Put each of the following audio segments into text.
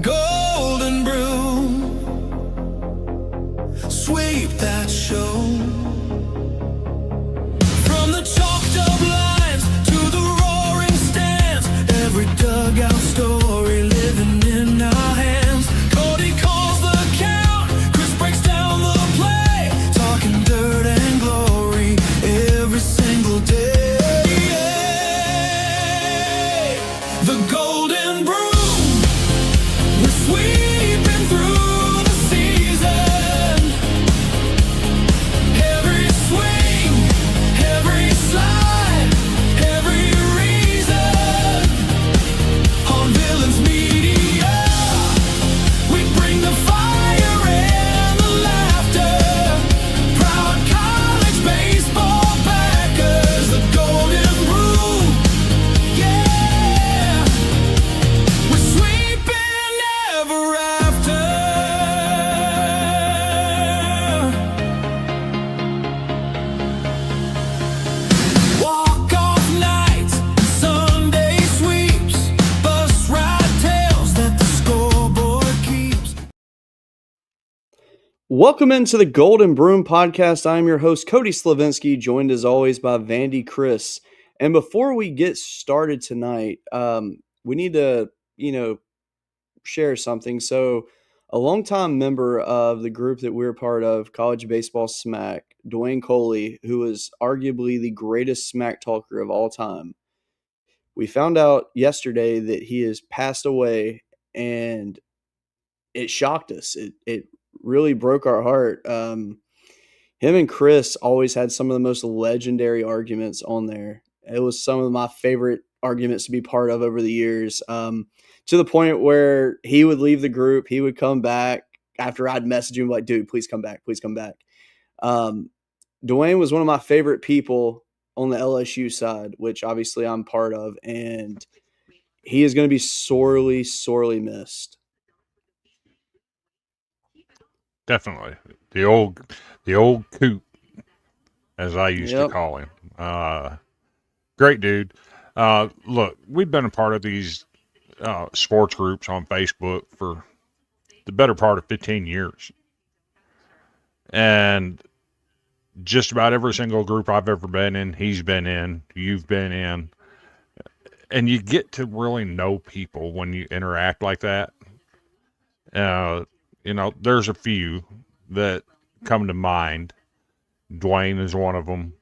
golden broom, sweep that show. From the chalked up lines to the roaring stands, every dugout story living in our hands. Cody calls the count, Chris breaks down the play, talking dirt and glory every single day. The golden broom, we're sweeping through the season. Every swing, every slide, every reason. On Villains Media, we bring the fire and the laughter. Proud college baseball backers, the golden broom. Yeah, we're sweeping ever after. Walk-off nights, Sunday sweeps, bus ride tales that the scoreboard keeps. Welcome into the Golden Broom Podcast. I'm your host, Cody Slavinsky, joined as always by Vandy Chris. And before we get started tonight, we need to, share something. So, a longtime member of the group that we're part of, College Baseball Smack, Dwayne Coley, who is arguably the greatest smack talker of all time, we found out yesterday that he has passed away, and it shocked us. It really broke our heart. Him and Chris always had some of the most legendary arguments on there. It was some of my favorite arguments to be part of over the years. To the point where he would leave the group, he would come back after I'd message him like, "Dude, please come back, please come back." Dwayne was one of my favorite people on the LSU side, which obviously I'm part of, and he is going to be sorely, sorely missed. Definitely. The old coot, as I used to Yep. call him. Great dude. Look, we've been a part of these sports groups on Facebook for the better part of 15 years. And just about every single group I've ever been in, he's been in, you've been in. And you get to really know people when you interact like that. There's a few that come to mind. Dwayne is one of them.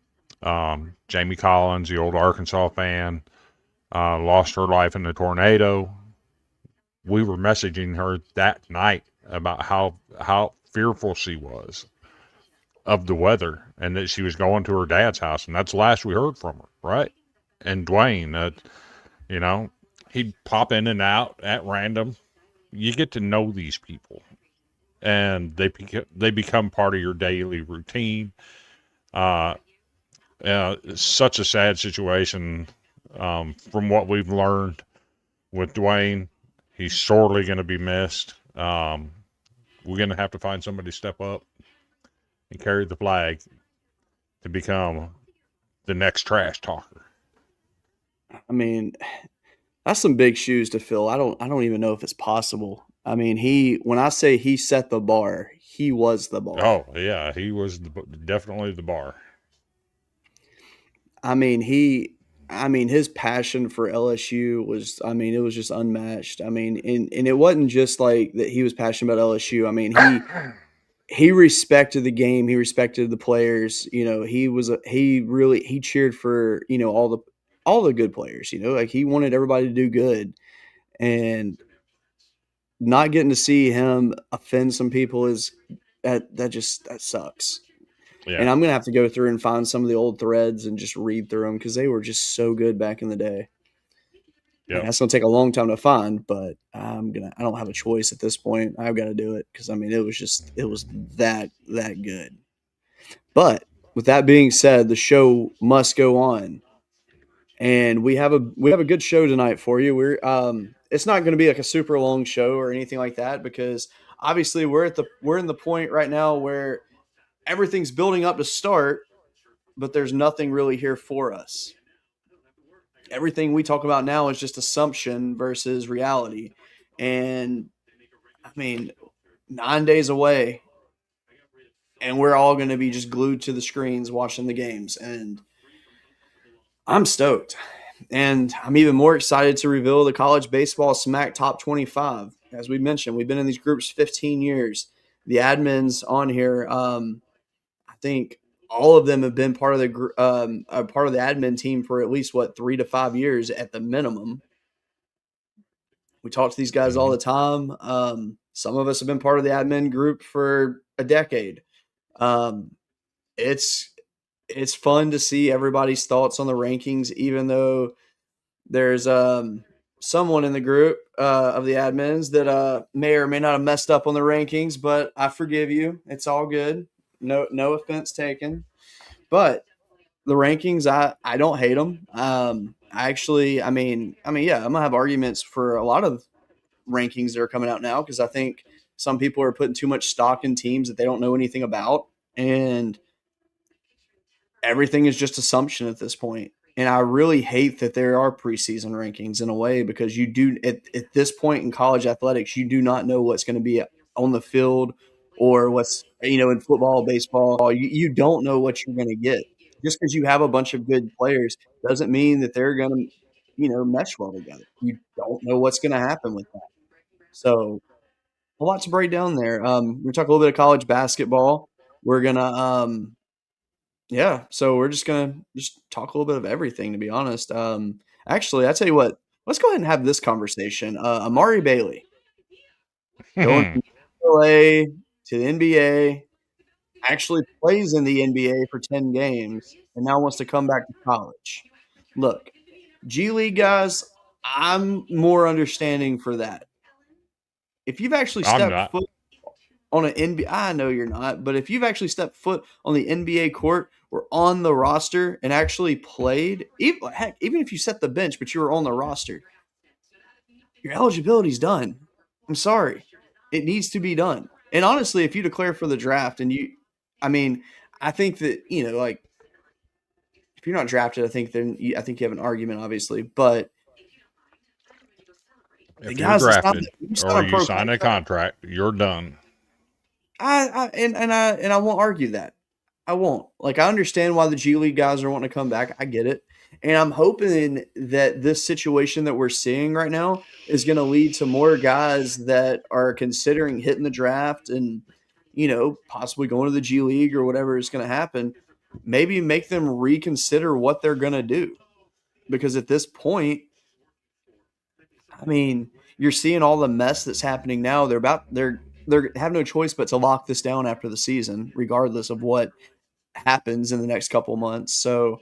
Jamie Collins, the old Arkansas fan, lost her life in a tornado. We were messaging her that night about how fearful she was of the weather and that she was going to her dad's house. And that's the last we heard from her, right? And Dwayne, he'd pop in and out at random. You get to know these people, and they become part of your daily routine. It's such a sad situation. From what we've learned with Dwayne, he's sorely going to be missed. We're going to have to find somebody to step up and carry the flag to become the next trash talker. I mean, that's some big shoes to fill. I don't even know if it's possible. I mean, when I say he set the bar, he was the bar. Oh yeah, he was definitely the bar. I mean, his passion for LSU was, it was just unmatched. I mean, and it wasn't just like that he was passionate about LSU. I mean, he respected the game. He respected the players. He cheered for, all the good players, like he wanted everybody to do good, and not getting to see him offend some people that sucks. Yeah. And I'm going to have to go through and find some of the old threads and just read through them because they were just so good back in the day. Yeah, that's going to take a long time to find, but I don't have a choice at this point. I've got to do it because, it was that good. But with that being said, the show must go on. And we have a good show tonight for you. It's not going to be like a super long show or anything like that because obviously we're in the point right now where everything's building up to start, but there's nothing really here for us. Everything we talk about now is just assumption versus reality. And I mean, 9 days away, and we're all going to be just glued to the screens watching the games. And I'm stoked. And I'm even more excited to reveal the college baseball smack top 25. As we mentioned, we've been in these groups 15 years. The admins on here, I think all of them have been part of part of the admin team for at least 3 to 5 years at the minimum. We talk to these guys all the time. Some of us have been part of the admin group for a decade. Um, it's it's fun to see everybody's thoughts on the rankings, even though there's someone in the group of the admins that may or may not have messed up on the rankings, but I forgive you. It's all good. No offense taken. But the rankings, I don't hate them. Yeah, I'm gonna have arguments for a lot of rankings that are coming out now because I think some people are putting too much stock in teams that they don't know anything about, and everything is just assumption at this point. And I really hate that there are preseason rankings in a way because you do at this point in college athletics, you do not know what's going to be on the field or what's in football, baseball. You don't know what you're going to get. Just because you have a bunch of good players doesn't mean that they're going to mesh well together. You don't know what's going to happen with that. So a lot to break down there. We talk a little bit of college basketball. We're gonna yeah, so we're just gonna just talk a little bit of everything, to be honest. Actually, I tell you what, let's go ahead and have this conversation. Amari Bailey going from UCLA to the NBA, actually plays in the NBA for 10 games, and now wants to come back to college. Look, G League guys, I'm more understanding for that. If you've actually I'm stepped not. foot on an NBA, I know you're not, but if you've actually stepped foot on the NBA court or on the roster and actually played, even if you set the bench, but you were on the roster, your eligibility's done. I'm sorry. It needs to be done. And honestly, if you declare for the draft and I think that, like, if you're not drafted, I think you have an argument, obviously, but the If you're guys that drafted sign or a you pro sign a contract, you're done. I won't argue that. I won't. Like, I understand why the G League guys are wanting to come back. I get it. And I'm hoping that this situation that we're seeing right now is going to lead to more guys that are considering hitting the draft and, possibly going to the G League or whatever is going to happen. Maybe make them reconsider what they're going to do. Because at this point, you're seeing all the mess that's happening now. They have no choice but to lock this down after the season, regardless of what happens in the next couple months. So,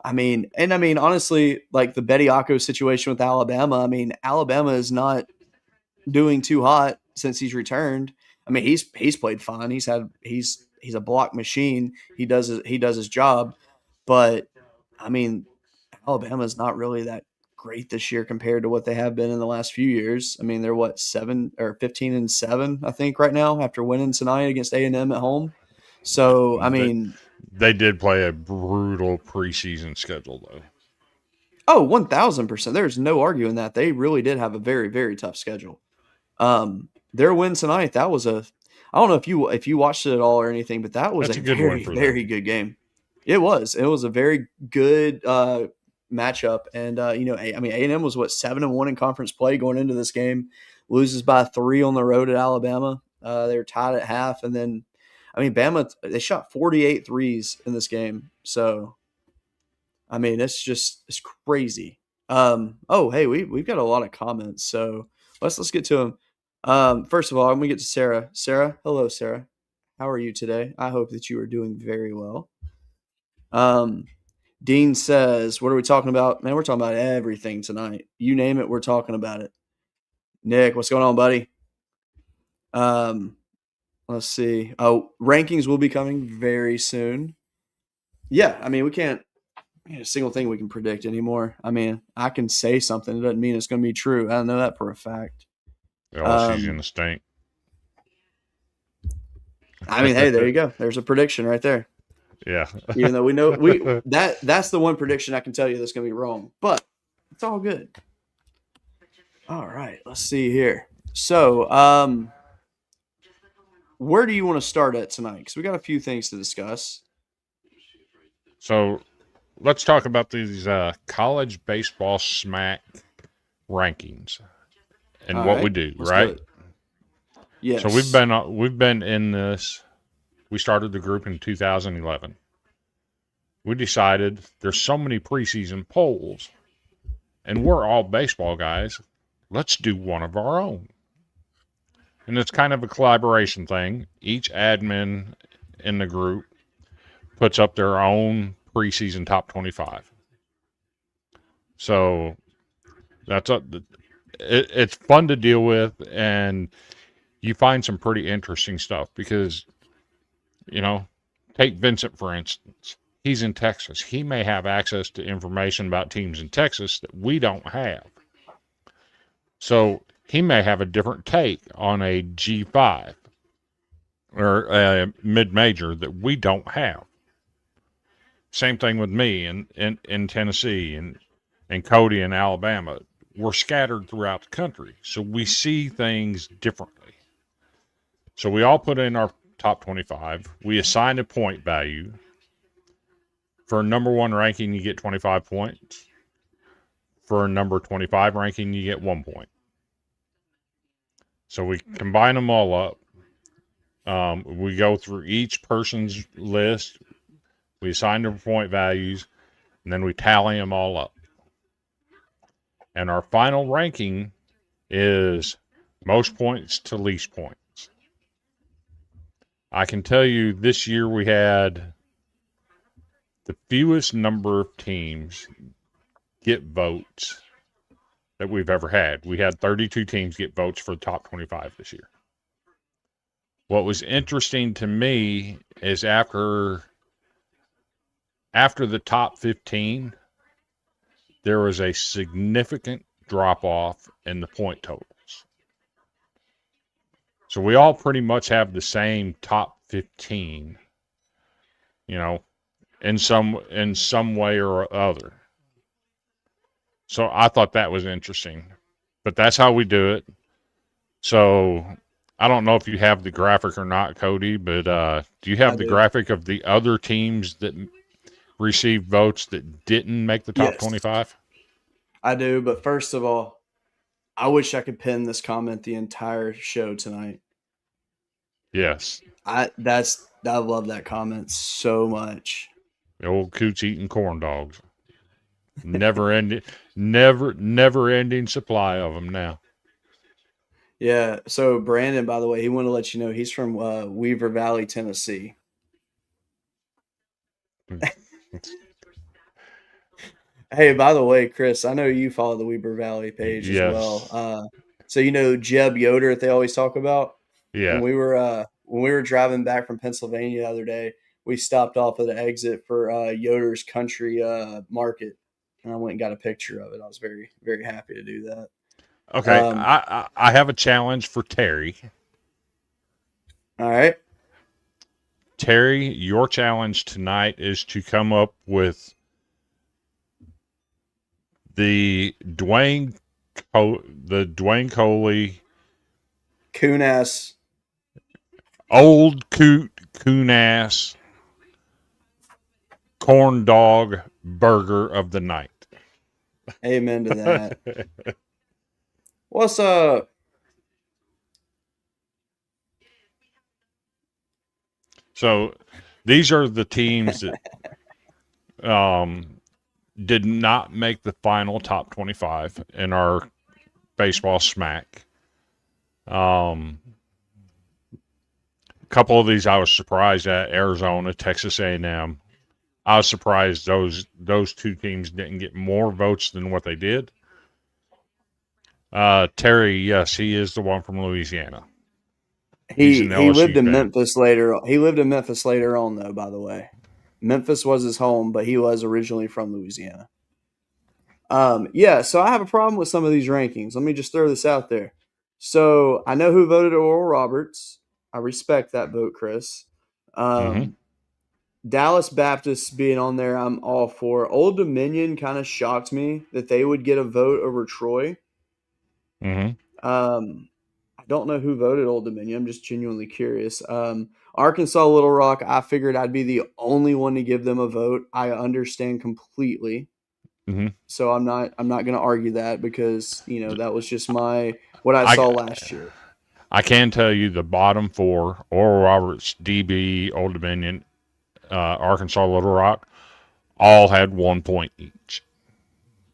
honestly, like the Bediako situation with Alabama, Alabama is not doing too hot since he's returned. He's played fine. He's a block machine. He does his job, but Alabama's not really that great this year compared to what they have been in the last few years. They're 15-7, I think, right now after winning tonight against A&M at home. So, They did play a brutal preseason schedule, though. Oh, 1,000%. There's no arguing that. They really did have a very, very tough schedule. Their win tonight, that was I don't know if you watched it at all or anything, but that was That's a a good very, win for them. very good game. It was a very good matchup. And, A&M was 7-1 in conference play going into this game, loses by 3 on the road at Alabama. They were tied at half. And then, Bama, they shot 48 threes in this game. So, it's crazy. Hey, we've got a lot of comments, so let's get to them. First of all, I'm gonna get to Sarah. Sarah, hello, Sarah. How are you today? I hope that you are doing very well. Dean says, "What are we talking about, man? We're talking about everything tonight. You name it, we're talking about it." Nick, what's going on, buddy? Let's see. Oh, rankings will be coming very soon. Yeah, we can't. A single thing we can predict anymore. I can say something. It doesn't mean it's going to be true. I don't know that for a fact. LSU's going to stink. Hey, there you go. There's a prediction right there. Yeah. Even though we know that's the one prediction I can tell you that's going to be wrong, but it's all good. All right, let's see here. So, where do you want to start at tonight? Because we got a few things to discuss. So let's talk about these college baseball smack rankings and All what we right, do, let's do right? it. Yes. So we've been in this. We started the group in 2011. We decided there's so many preseason polls, and we're all baseball guys. Let's do one of our own. And it's kind of a collaboration thing. Each admin in the group puts up their own preseason top 25. So that's it's fun to deal with, and you find some pretty interesting stuff because, take Vincent for instance. He's in Texas. He may have access to information about teams in Texas that we don't have. So he may have a different take on a G5 or a mid-major that we don't have. Same thing with me in Tennessee and Cody in Alabama. We're scattered throughout the country, so we see things differently. So we all put in our top 25. We assign a point value. For a number 1 ranking, you get 25 points. For a number 25 ranking, you get 1 point. So we combine them all up. We go through each person's list. We assign their point values, and then we tally them all up. And our final ranking is most points to least points. I can tell you this year we had the fewest number of teams get votes that we've ever had. We had 32 teams get votes for the top 25 this year. What was interesting to me is after the top 15, there was a significant drop-off in the point totals. So we all pretty much have the same top 15, in some way or other. So I thought that was interesting. But that's how we do it. So I don't know if you have the graphic or not, Cody, but do you have the graphic of the other teams that received votes that didn't make the top 25? I do, but first of all, I wish I could pin this comment the entire show tonight. Yes. I love that comment so much. The old coots eating corn dogs. Never ending supply of them now. Yeah. So Brandon, by the way, he wanted to let you know he's from Weaver Valley, Tennessee. Hey, by the way, Chris, I know you follow the Weber Valley page as well. So you know Jeb Yoder that they always talk about? Yeah. When we were driving back from Pennsylvania the other day, we stopped off at the exit for Yoder's Country Market, and I went and got a picture of it. I was very, very happy to do that. Okay, I have a challenge for Terry. All right. Terry, your challenge tonight is to come up with the Dwayne Coley Coon-ass. Old coon-ass corn dog burger of the night. Amen to that. What's up? So these are the teams that did not make the final top 25 in our baseball smack. A couple of these I was surprised at: Arizona, Texas A&M. I was surprised those two teams didn't get more votes than what they did. Terry, yes, he is the one from Louisiana. He lived in Memphis later. He lived in Memphis later on, though. By the way, Memphis was his home, but he was originally from Louisiana. Yeah. So I have a problem with some of these rankings. Let me just throw this out there. So I know who voted Oral Roberts. I respect that vote, Chris. Dallas Baptist being on there, I'm all for. Old Dominion kind of shocked me that they would get a vote over Troy. Mm-hmm. don't know who voted Old Dominion. I'm just genuinely curious. Arkansas Little Rock, I figured I'd be the only one to give them a vote. I understand completely. Mhm. So I'm not going to argue that because, that was just what I I- saw last year. I can tell you the bottom four: Oral Roberts, DB, Old Dominion, Arkansas Little Rock, all had 1 point each.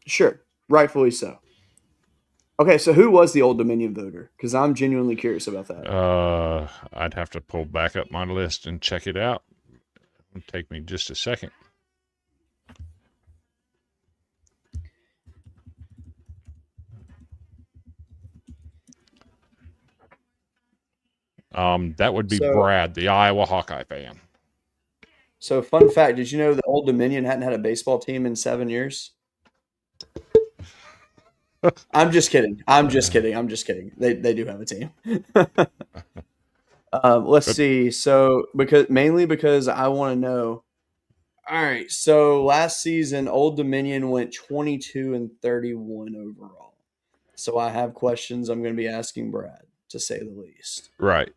Sure, rightfully so. Okay, so who was the Old Dominion voter? Because I'm genuinely curious about that. I'd have to pull back up my list and check it out. It'll take me just a second. That would be So- Brad, the Iowa Hawkeye fan. So, fun fact: did you know that Old Dominion hadn't had a baseball team in 7 years? I'm just kidding. They do have a team. Let's see. So, because I want to know. All right. So last season, Old Dominion went 22-31 overall. So I have questions I'm going to be asking Brad, to say the least. Right.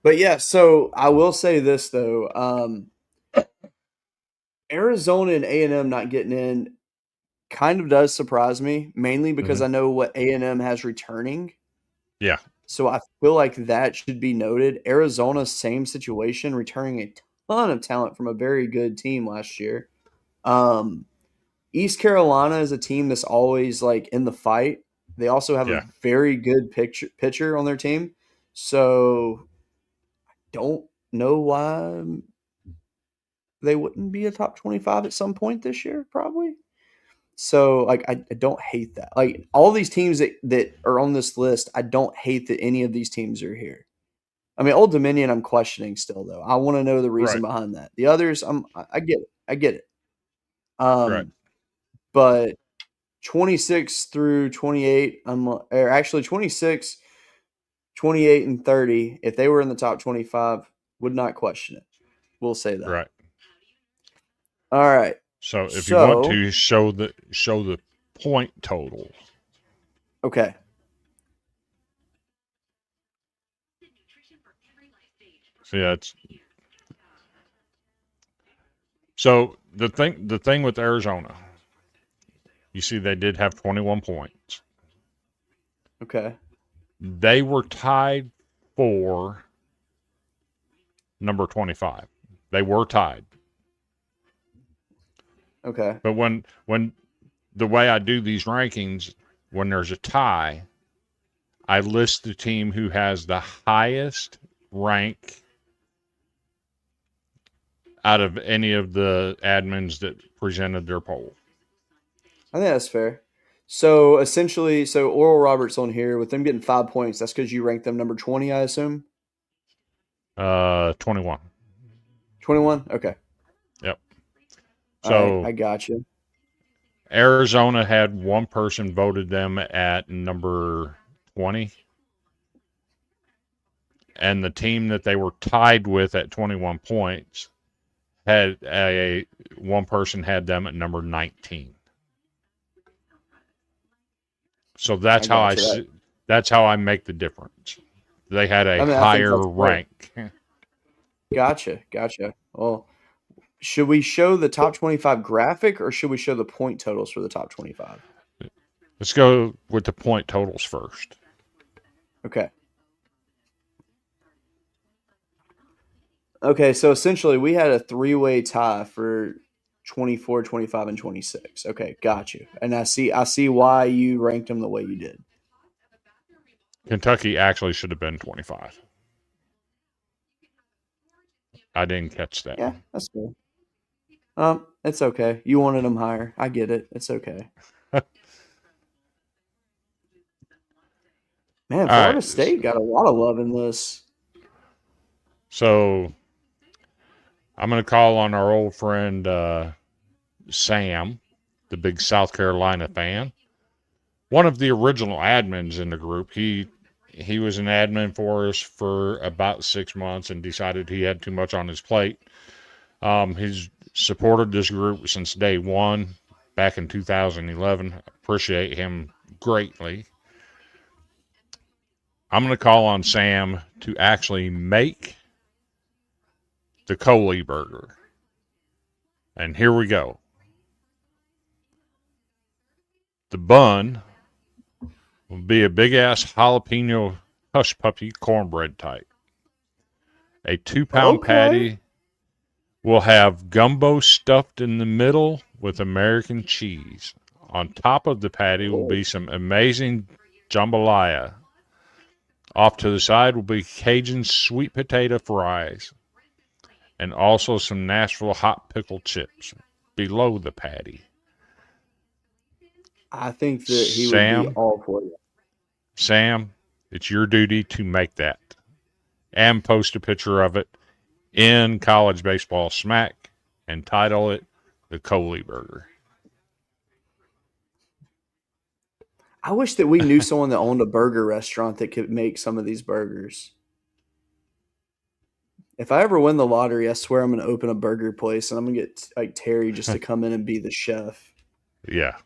But yeah, so I will say this though. Arizona and A&M not getting in kind of does surprise me, mainly because I know what A&M has returning. Yeah. So I feel like that should be noted. Arizona, same situation, returning a ton of talent from a very good team last year. East Carolina is a team that's always like in the fight. They also have a very good pitcher on their team. So I don't know why they wouldn't be a top 25 at some point this year, probably. So, like, I don't hate that. Like, all these teams that are on this list, I don't hate that any of these teams are here. I mean, Old Dominion, I'm questioning still, though. I want to know the reason behind that. The others, I get it. I get it. But 26 through 28, or actually 26, 28, and 30, if they were in the top 25, would not question it. We'll say that. Right. All right. So if you want to show the point total. Okay. So the thing with Arizona, you see they did have 21 points. Okay. They were tied for number 25. They were tied. Okay. But when the way I do these rankings, when there's a tie, I list the team who has the highest rank out of any of the admins that presented their poll. I think that's fair. So essentially, Oral Roberts on here with them getting 5 points. That's because you ranked them number 20, I assume. 21. 21. Okay. Yep. So I got you. Arizona had one person voted them at number 20. And the team that they were tied with at 21 points had one person had them at number 19. So that's how I make the difference. They had a higher rank. Gotcha. Well, should we show the top 25 graphic or should we show the point totals for the top 25? Let's go with the point totals first. Okay. Okay, so essentially we had a three-way tie for 24, 25, and 26. Okay, got you. And I see why you ranked them the way you did. Kentucky actually should have been 25. I didn't catch that. Yeah, that's cool. It's okay. You wanted them higher. I get it. It's okay. Man, Florida State got a lot of love in this. So I'm going to call on our old friend Sam, the big South Carolina fan. One of the original admins in the group. He was an admin for us for about 6 months and decided he had too much on his plate. He's supported this group since day one, back in 2011. Appreciate him greatly. I'm going to call on Sam to actually make the Coley burger. And here we go. The bun will be a big ass jalapeno hush puppy cornbread type. A 2-pound Okay. patty will have gumbo stuffed in the middle with American cheese. On top of the patty will be some amazing jambalaya. Off to the side will be Cajun sweet potato fries and also some Nashville hot pickle chips below the patty. I think that he would be Sam, all for you. Sam, it's your duty to make that and post a picture of it in College Baseball Smack and title it the Coley Burger. I wish that we knew someone that owned a burger restaurant that could make some of these burgers. If I ever win the lottery, I swear I'm going to open a burger place and I'm going to get like Terry just to come in and be the chef. Yeah.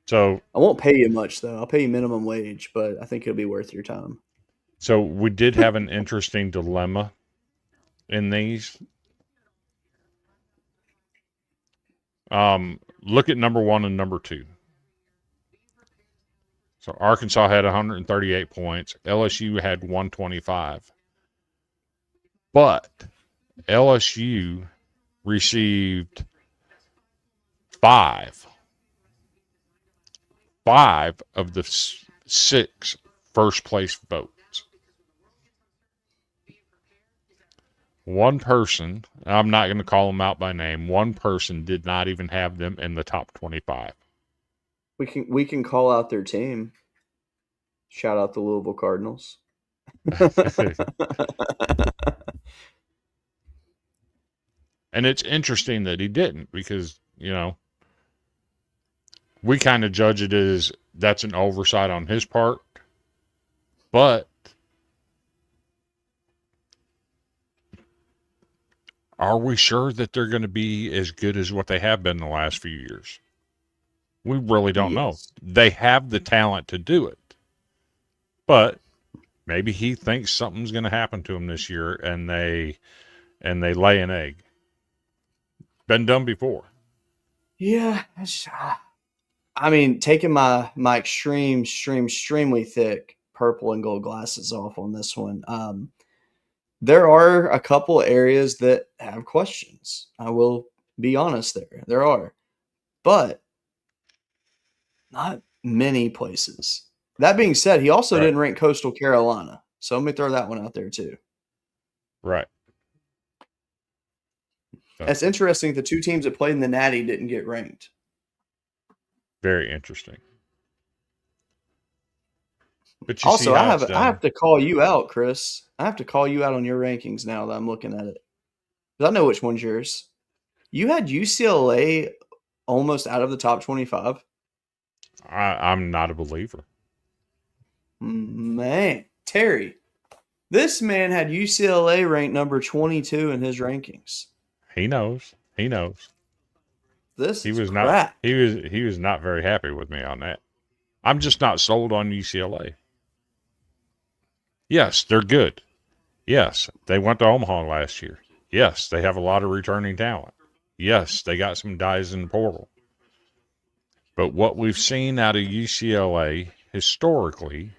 So I won't pay you much though. I'll pay you minimum wage, but I think it'll be worth your time. So we did have an interesting dilemma in these. Look at number 1 and number 2. So Arkansas had 138 points. LSU had 125. But LSU received 5 of the 6 first place votes. One person, I'm not going to call them out by name, one person did not even have them in the top 25. We can call out their team. Shout out the Louisville Cardinals. And it's interesting that he didn't because, you know, we kind of judge it as that's an oversight on his part. But are we sure that they're going to be as good as what they have been the last few years? We really don't know. They have the talent to do it. But maybe he thinks something's going to happen to him this year and they lay an egg. Been done before. Yeah. I mean, taking my extremely thick purple and gold glasses off on this one. There are a couple areas that have questions. I will be honest there. There are. But not many places. That being said, he also didn't rank Coastal Carolina. So let me throw that one out there too. Right. It's interesting the 2 teams that played in the Natty didn't get ranked. Very interesting. But you Also, see I have to call you out, Chris. I have to call you out on your rankings now that I'm looking at it. Because I know which one's yours. You had UCLA almost out of the top 25. I'm not a believer. Man, Terry, this man had UCLA ranked number 22 in his rankings. He knows. He knows. He was not very happy with me on that. I'm just not sold on UCLA. Yes, they're good. Yes, they went to Omaha last year. Yes, they have a lot of returning talent. Yes, they got some guys in the portal. But what we've seen out of UCLA historically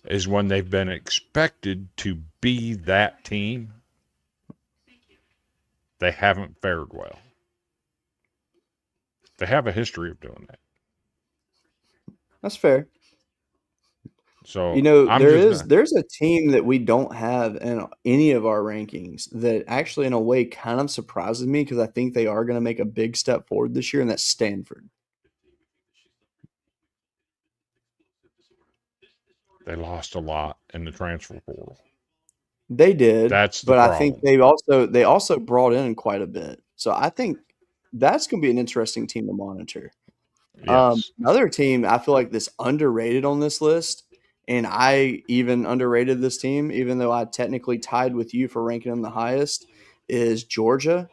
is when they've been expected to be that team, they haven't fared well. They have a history of doing that. That's fair. So there's a team that we don't have in any of our rankings that actually, in a way, kind of surprises me because I think they are going to make a big step forward this year, and that's Stanford. They lost a lot in the transfer portal. They did, but I think they also brought in quite a bit. So I think that's going to be an interesting team to monitor. Yes. Another team I feel like that's underrated on this list, and I even underrated this team, even though I technically tied with you for ranking them the highest, is Georgia.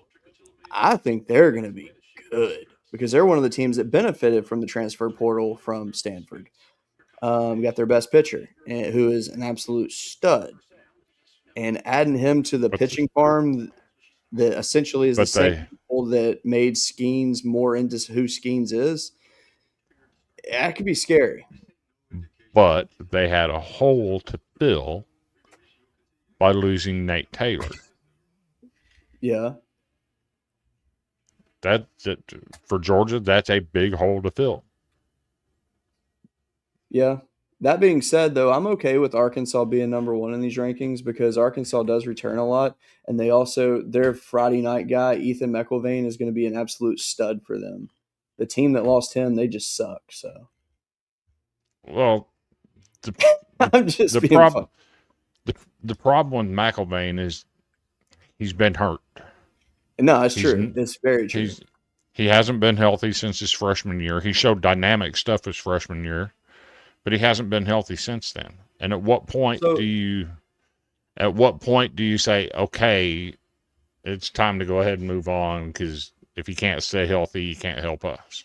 I think they're going to be good because they're one of the teams that benefited from the transfer portal from Stanford. got their best pitcher, who is an absolute stud, and adding him to the But pitching farm that essentially is the but same they people that made Skeens more into who Skeens is, that could be scary. but they had a hole to fill by losing Nate Taylor. Yeah. That for Georgia, that's a big hole to fill. Yeah. That being said, though, I'm okay with Arkansas being number one in these rankings because Arkansas does return a lot. And they also, their Friday night guy, Ethan McElvain, is going to be an absolute stud for them. The team that lost him, they just suck. So Well, the I'm just the being problem fun. the problem with McElvain is he's been hurt. No, it's He's true. It's very true. He hasn't been healthy since his freshman year. He showed dynamic stuff his freshman year, but he hasn't been healthy since then. And at what point So- do you say, okay, it's time to go ahead and move on because if you can't stay healthy, you can't help us.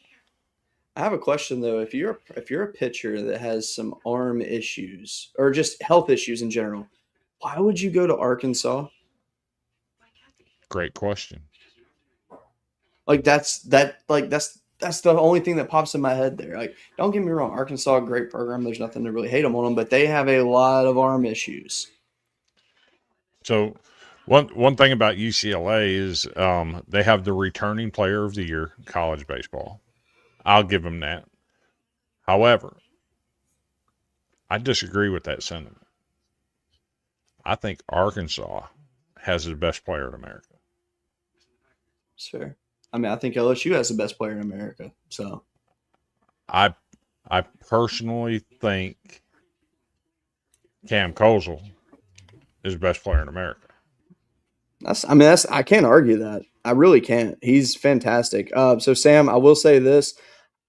I have a question though. If you're a pitcher that has some arm issues or just health issues in general, why would you go to Arkansas? Great question. Like that's the only thing that pops in my head there. Like, don't get me wrong, Arkansas, great program. There's nothing to really hate them on them, but they have a lot of arm issues. So one thing about UCLA is they have the returning player of the year in college baseball. I'll give them that. However, I disagree with that sentiment. I think Arkansas has the best player in America. It's fair. I mean, I think LSU has the best player in America. So I personally think Cam Kozel is the best player in America. I can't argue that. I really can't. He's fantastic. So Sam, I will say this.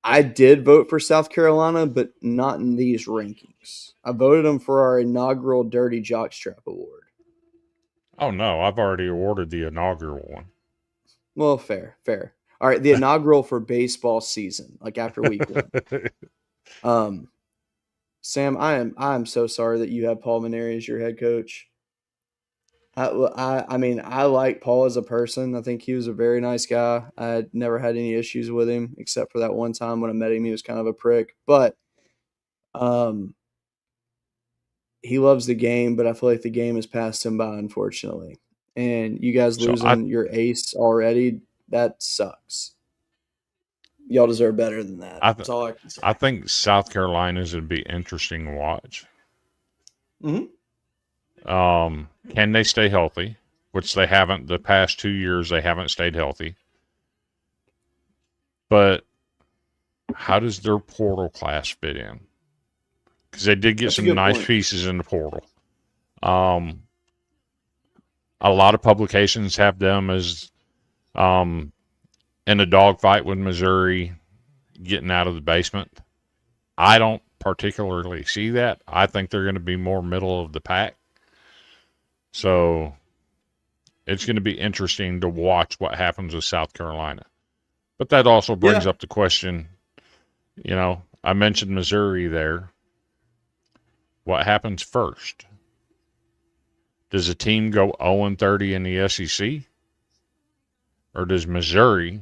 I did vote for South Carolina, but not in these rankings. I voted them for our inaugural Dirty Jockstrap Award. Oh no, I've already awarded the inaugural one. Well, fair. All right, the inaugural for baseball season, like after week one. Sam, I am so sorry that you have Paul Maneri as your head coach. I mean, I like Paul as a person. I think he was a very nice guy. I never had any issues with him, except for that one time when I met him, he was kind of a prick. But he loves the game, but I feel like the game has passed him by, unfortunately. And you guys losing your ace already, that sucks. Y'all deserve better than that. That's all I can say. I think South Carolina's would be interesting to watch. Mm-hmm. Can they stay healthy? Which they haven't. The past 2 years, they haven't stayed healthy. But how does their portal class fit in? Because they did get some nice pieces in the portal. A lot of publications have them as in a dogfight with Missouri, getting out of the basement. I don't particularly see that. I think they're going to be more middle of the pack. So it's going to be interesting to watch what happens with South Carolina. But that also brings up the question, I mentioned Missouri there. What happens first? Does a team go 0-30 in the SEC? Or does Missouri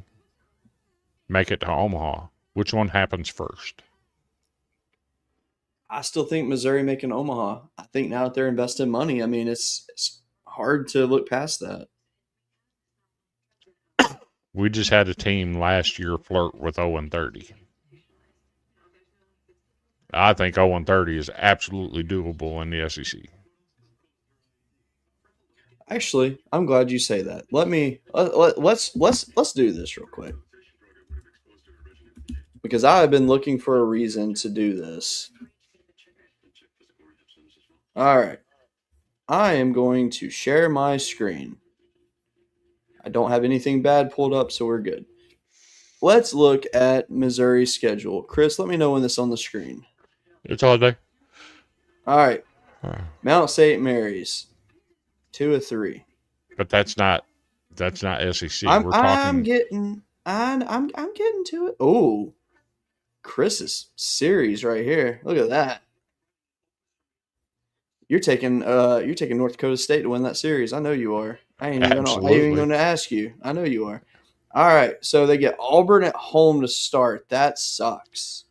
make it to Omaha? Which one happens first? I still think Missouri making Omaha. I think now that they're investing money, I mean, it's hard to look past that. We just had a team last year flirt with 0-30. I think 0-30 is absolutely doable in the SEC. Actually, I'm glad you say that. Let's do this real quick. Because I have been looking for a reason to do this. All right. I am going to share my screen. I don't have anything bad pulled up, so we're good. Let's look at Missouri's schedule. Chris, let me know when this is on the screen. It's all day. All right. Mount St. Mary's, 2 of 3. But that's not SEC. I'm getting to it. Oh, Chris's series right here. Look at that. You're taking North Dakota State to win that series. I know you are. I ain't even Absolutely. going to ask you. I know you are. All right, so they get Auburn at home to start. That sucks.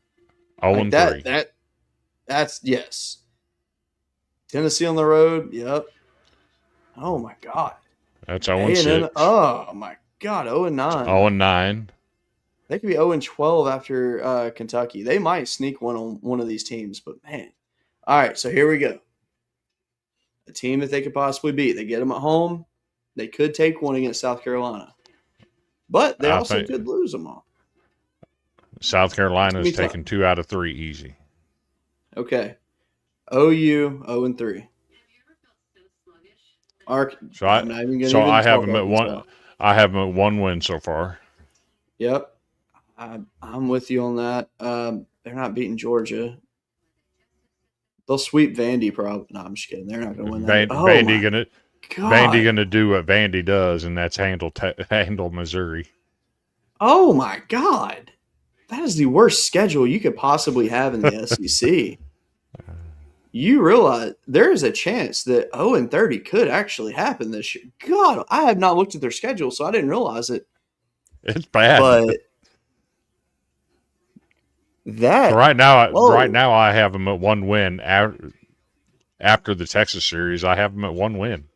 0 Like 3. that's yes. Tennessee on the road. Yep. Oh my God. That's 0 A&M. 6. Oh my God. 0-9. 0 9. They could be 0-12 after Kentucky. They might sneak one on one of these teams, but man. All right, so here we go. A team that they could possibly beat. They get them at home. They could take one against South Carolina, but they also could lose them all. South Carolina's It's gonna be taking 2 out of 3 easy. Okay. OU 0-3. So I have them at one. I have them at 1 win so far. Yep, I'm with you on that. They're not beating Georgia. They'll sweep Vandy probably. No, I'm just kidding. They're not going to win that. Vandy gonna do what Vandy does, and that's handle Missouri. Oh my God, that is the worst schedule you could possibly have in the SEC. You realize there is a chance that 0-30 could actually happen this year. God, I have not looked at their schedule, so I didn't realize it. It's bad. But that so right now, I have them at 1 win. After the Texas series, I have them at 1 win.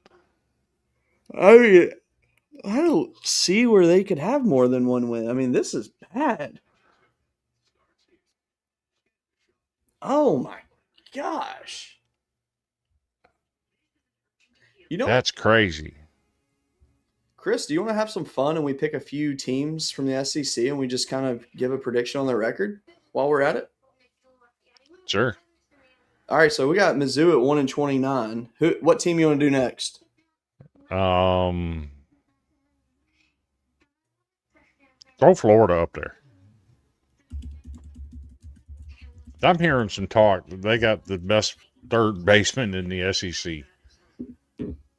I mean, I don't see where they could have more than 1 win. I mean, this is bad. Oh my gosh. That's crazy. Chris, do you want to have some fun and we pick a few teams from the SEC and we just kind of give a prediction on their record while we're at it? Sure. All right, so we got Mizzou at 1-29. What team you want to do next? Throw Florida up there. I'm hearing some talk that they got the best third baseman in the SEC.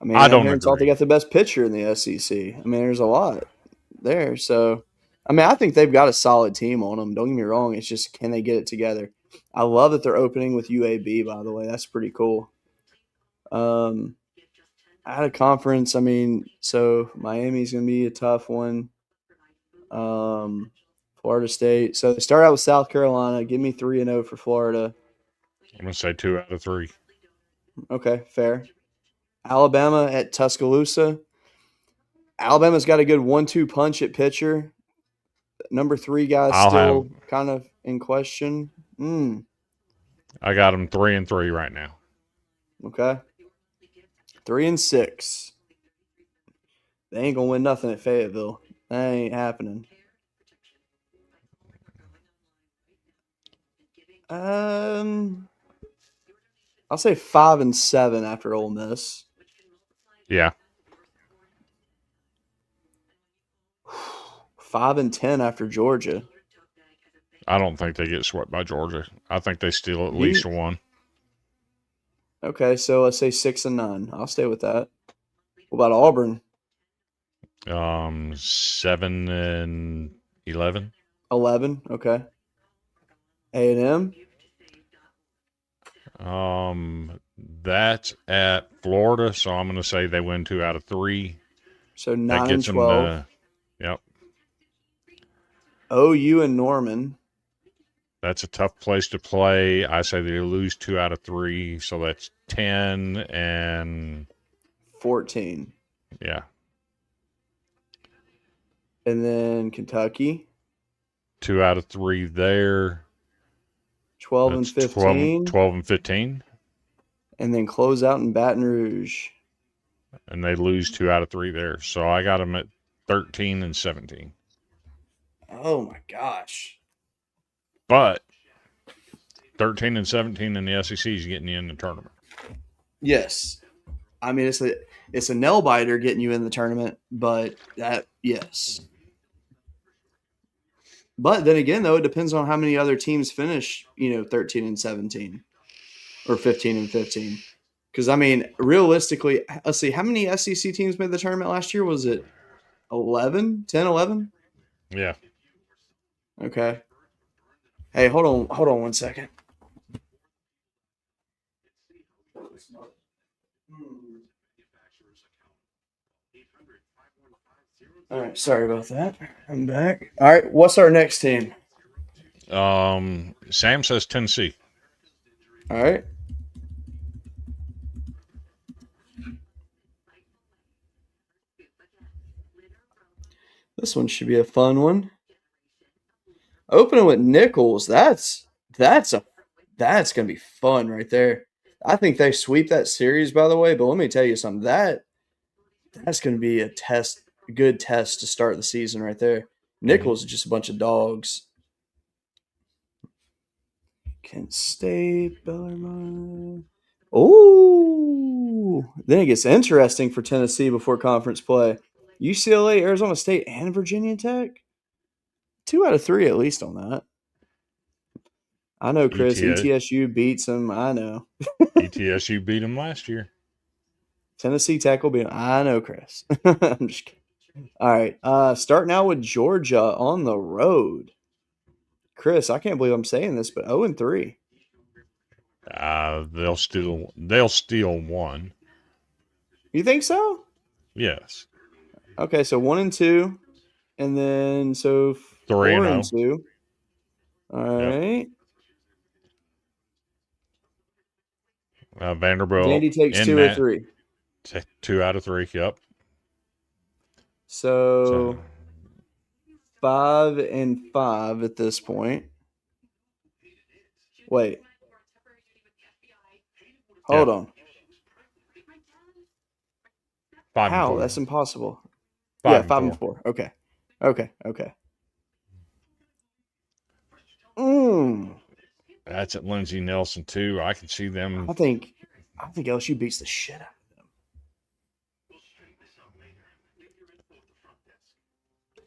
I mean, I don't hearing talk agree. they got the best pitcher in the SEC. I mean, there's a lot there. So, I mean, I think they've got a solid team on them. Don't get me wrong. It's just, can they get it together? I love that they're opening with UAB, by the way. That's pretty cool. At a conference, I mean, so Miami's going to be a tough one. Florida State. So they start out with South Carolina. Give me 3-0 for Florida. I'm going to say 2 out of 3. Okay, fair. Alabama at Tuscaloosa. Alabama's got a good 1-2 punch at pitcher. Number 3 guy's kind of in question. I got them 3-3 right now. Okay. 3-6. They ain't gonna win nothing at Fayetteville. That ain't happening. I'll say 5-7 after Ole Miss. Yeah. 5-10 after Georgia. I don't think they get swept by Georgia. I think they steal at least 1. Okay, so let's say 6-9. I'll stay with that. What about Auburn? 7-11. 11. Okay. A&M. That's at Florida, so I'm going to say they win 2 out of 3. So That gets 9-12. Yep. OU and Norman. That's a tough place to play. I say they lose 2 out of 3, so that's 10 and 14. Yeah. And then Kentucky. 2 out of 3 there. 12 and That's 15. 12 and 15. And then close out in Baton Rouge. And they lose 2 out of 3 there. So I got them at 13 and 17. Oh my gosh. But 13 and 17 in the SEC is getting you in the tournament. Yes. I mean, it's a nail biter getting you in the tournament, but yes. But then again, though, it depends on how many other teams finish, 13 and 17 or 15 and 15. Because, I mean, realistically, let's see, how many SEC teams made the tournament last year? Was it 11? 10, 11? Yeah. Okay. Hey, hold on 1 second. All right, sorry about that. I'm back. All right, what's our next team? Sam says Tennessee. All right. This one should be a fun one. Opening with Nichols. That's gonna be fun right there. I think they sweep that series, by the way. But let me tell you something. That's gonna be a good test to start the season right there. Nichols is just a bunch of dogs. Kent State, Bellarmine. Oh, then it gets interesting for Tennessee before conference play. UCLA, Arizona State, and Virginia Tech. 2 out of 3 at least on that. I know, Chris. ETSU beats them. I know. ETSU beat them last year. Tennessee Tech will beat them. I know, Chris. I'm just kidding. All right. Starting out with Georgia on the road. Chris, I can't believe I'm saying this, but 0-3. They'll steal one. You think so? Yes. Okay, so 1-2, and then so 3-0. 4-2. All right. Vanderbilt. Vandy takes 2 or 3. 2 out of 3. Yep. So 5-5 at this point. Wait. Hold on. 5-4. That's impossible. 5-4. Okay. That's at Lindsey Nelson too. I can see them. I think LSU beats the shit out of them.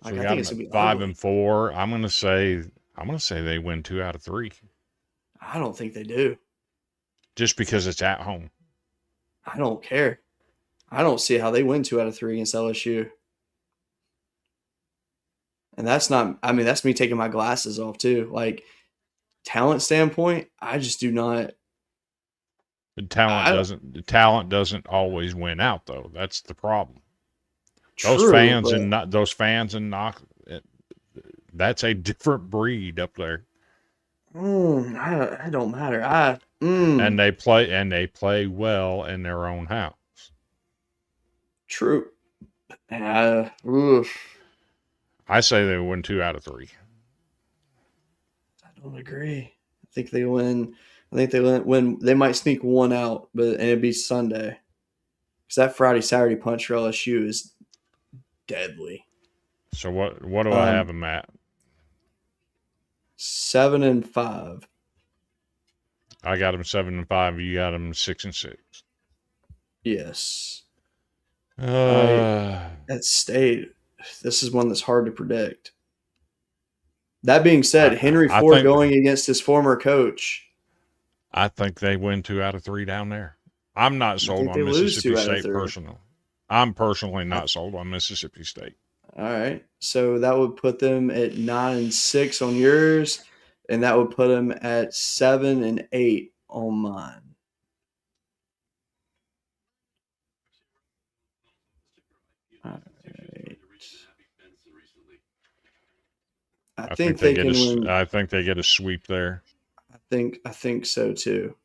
So we got them at 5-4. I'm gonna say they win 2 out of 3. I don't think they do. Just because it's at home. I don't care. I don't see how they win 2 out of 3 against LSU. And that's me taking my glasses off too. Like, talent standpoint, I just do not. The talent doesn't always win out though. That's the problem. Those fans and that's a different breed up there. I don't matter. And they play well in their own house. True. I say they win 2 out of 3. I don't agree. I think they win. They might sneak one out, and it'd be Sunday. Because that Friday-Saturday punch for LSU is deadly. So what do I have them at? 7-5. I got them 7-5. You got them 6-6. Yes. At State, this is one that's hard to predict. That being said, Henry Ford going against his former coach. I think they win 2 out of 3 down there. I'm not sold on Mississippi State personally. I'm personally not sold on Mississippi State. All right. So that would put them at 9-6 on yours, and that would put them at 7-8 on mine. All right. I think they can win. I think they get a sweep there. I think so too.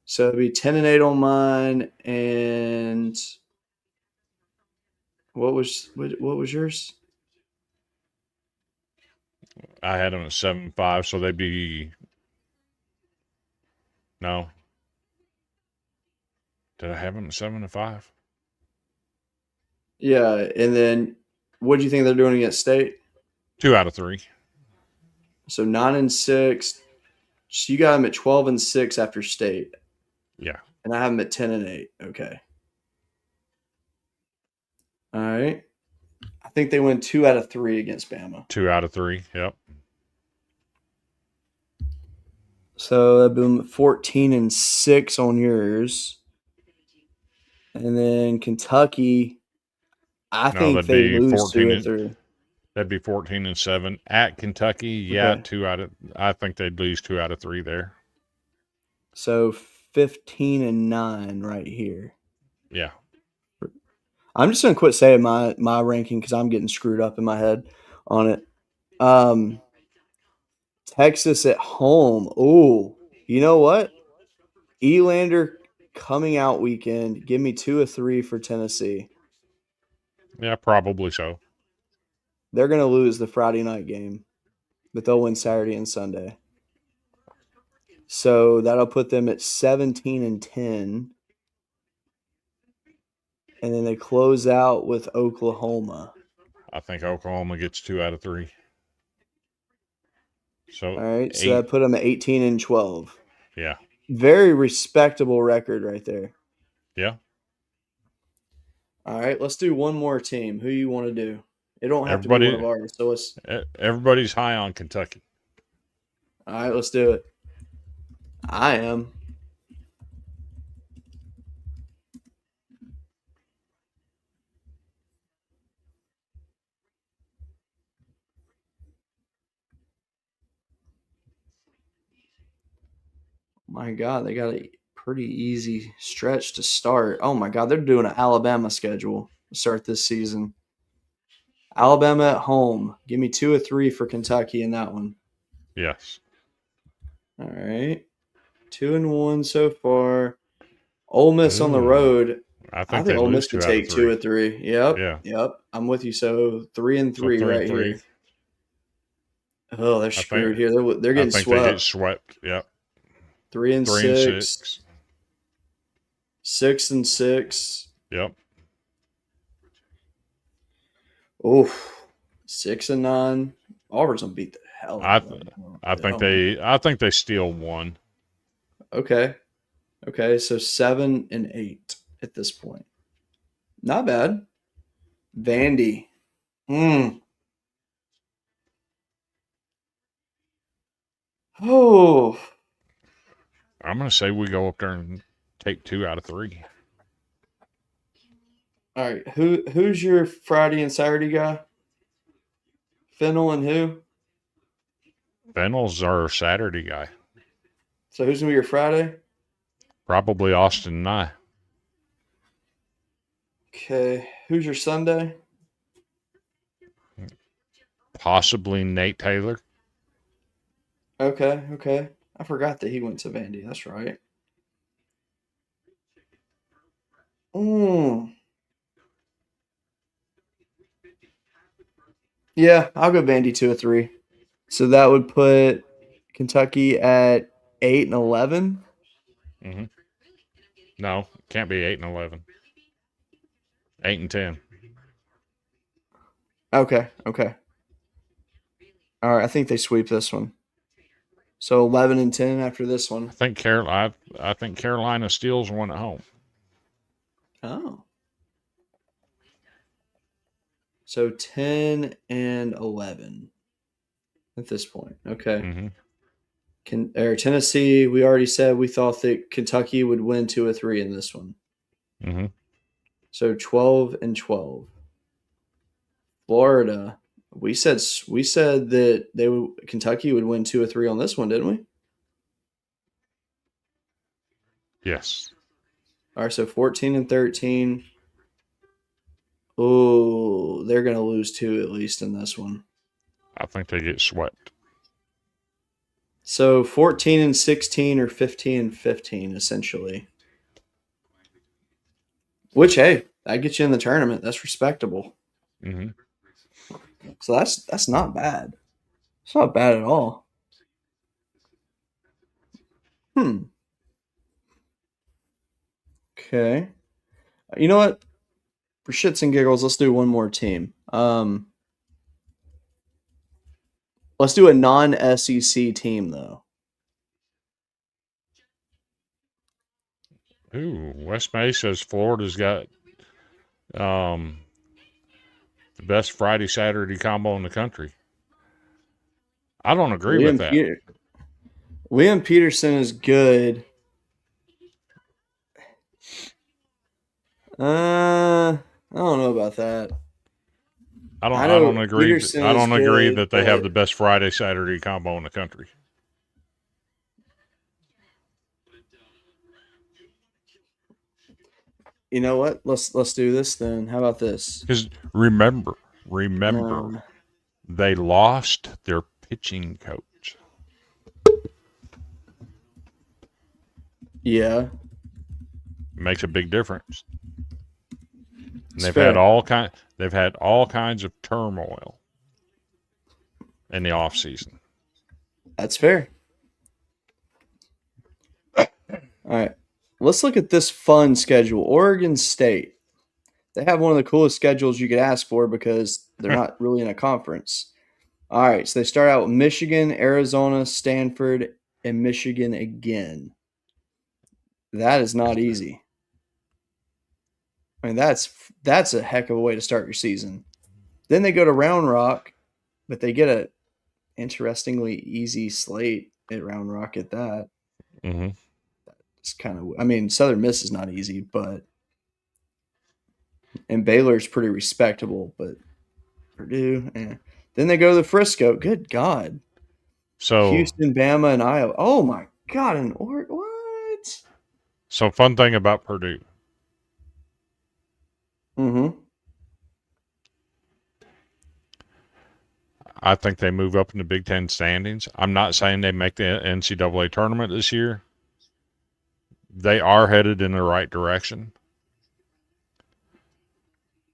So it'd be 10-8 on mine, and what was yours? I had them at 7-5, so they'd be no. Did I have them at 7-5? Yeah, and then what do you think they're doing against State? 2 out of 3. So 9-6. So you got them at 12-6 after State. Yeah. And I have them at 10-8. Okay. All right. I think they win 2 out of 3 against Bama. 2 out of 3. Yep. So that'd be 14-6 on yours. And then Kentucky, I think they lose 2 or 3. That'd be 14-7 at Kentucky. Yeah, Okay. I think they'd lose 2 out of 3 there. So 15-9 right here. Yeah. I'm just gonna quit saying my ranking because I'm getting screwed up in my head on it. Texas at home. Oh, you know what? Elander coming out weekend. Give me 2 of 3 for Tennessee. Yeah, probably so. They're gonna lose the Friday night game, but they'll win Saturday and Sunday. So that'll put them at 17-10. And then they close out with Oklahoma. I think Oklahoma gets 2 out of 3. So All right. So 8. that put them at 18-12. Yeah. Very respectable record right there. Yeah. All right. Let's do one more team. Who you want to do? It don't have to be one of ours. So let's. Everybody's high on Kentucky. All right. Let's do it. I am. My God, they got a pretty easy stretch to start. Oh my God, they're doing an Alabama schedule to start this season. Alabama at home. Give me 2 of 3 for Kentucky in that one. Yes. All right. 2-1 so far. Ole Miss on the Ooh, road. I I think think they Ole lose Miss could 2 out of take 2 3. of 3. Yep. Yeah. Yep. I'm with you. So 3-3 So 3 right and 3. here. Oh, they're I screwed think here. They're I getting think they get swept. swept. Yep. 3 and 3 and 6. 6. 6 and 6. Yep. Oof. 6 and 9. Auburn's gonna beat the hell out of them. I think they steal 1. Okay. Okay. So 7 and 8 at this point. Not bad. Vandy. Oh. I'm going to say we go up there and take 2 out of 3. All right. Who's your Friday and Saturday guy? Fennel and who? Fennel's our Saturday guy. So who's gonna be your Friday? Probably Austin and I. Okay. Who's your Sunday? Possibly Nate Taylor. Okay. Okay. I forgot that he went to Vandy. That's right. Yeah, I'll go Vandy 2 or 3. So that would put Kentucky at 8-11. Mm-hmm. No, can't be 8-11. 8-10. Okay. Okay. All right. I think they sweep this one. So 11-10 after this one. I think Carolina steals 1 at home. Oh. So 10-11 at this point. Okay. Mm-hmm. Tennessee, we already said we thought that Kentucky would win 2 or 3 in this one. Mm-hmm. So 12-12. Florida, we said that Kentucky would win 2 or 3 on this one, didn't we? Yes. All right, so 14-13. Oh, they're gonna lose 2 at least in this one. I think they get swept. So 14-16 or 15-15 essentially. Which, hey, that gets you in the tournament. That's respectable. Mm-hmm. So that's not bad. It's not bad at all. Okay. You know what? For shits and giggles, let's do one more team. Let's do a non-SEC team though. Ooh, West Mesa's Florida's got the best Friday Saturday combo in the country. I don't agree with that. William Peterson is good. I don't know about that. I know don't agree. Peterson I is don't agree good, that they have but the best Friday Saturday combo in the country. you know what? Let's do this then. How about this? Because remember, Um, they lost their pitching coach. yeah, Makes a big difference. And it's they've fair. had all kinds of turmoil in the off season. That's fair. All right. Let's look at this fun schedule. Oregon State. They have one of the coolest schedules you could ask for because they're not really in a conference. All right. So they start out with Michigan, Arizona, Stanford, and Michigan again. That is not easy. I mean, that's a heck of a way to start your season. Then they go to Round Rock, but they get a interestingly easy slate at Round Rock at that. Mm-hmm. It's kind of, I mean, Southern Miss is not easy, but and Baylor's pretty respectable, but Purdue, Then they go to Frisco. Good God. So Houston, Bama, and Iowa. Oh my God, and what? So fun thing about Purdue. Mm-hmm. I think they move up in the Big Ten standings. I'm not saying they make the NCAA tournament this year. They are headed in the right direction.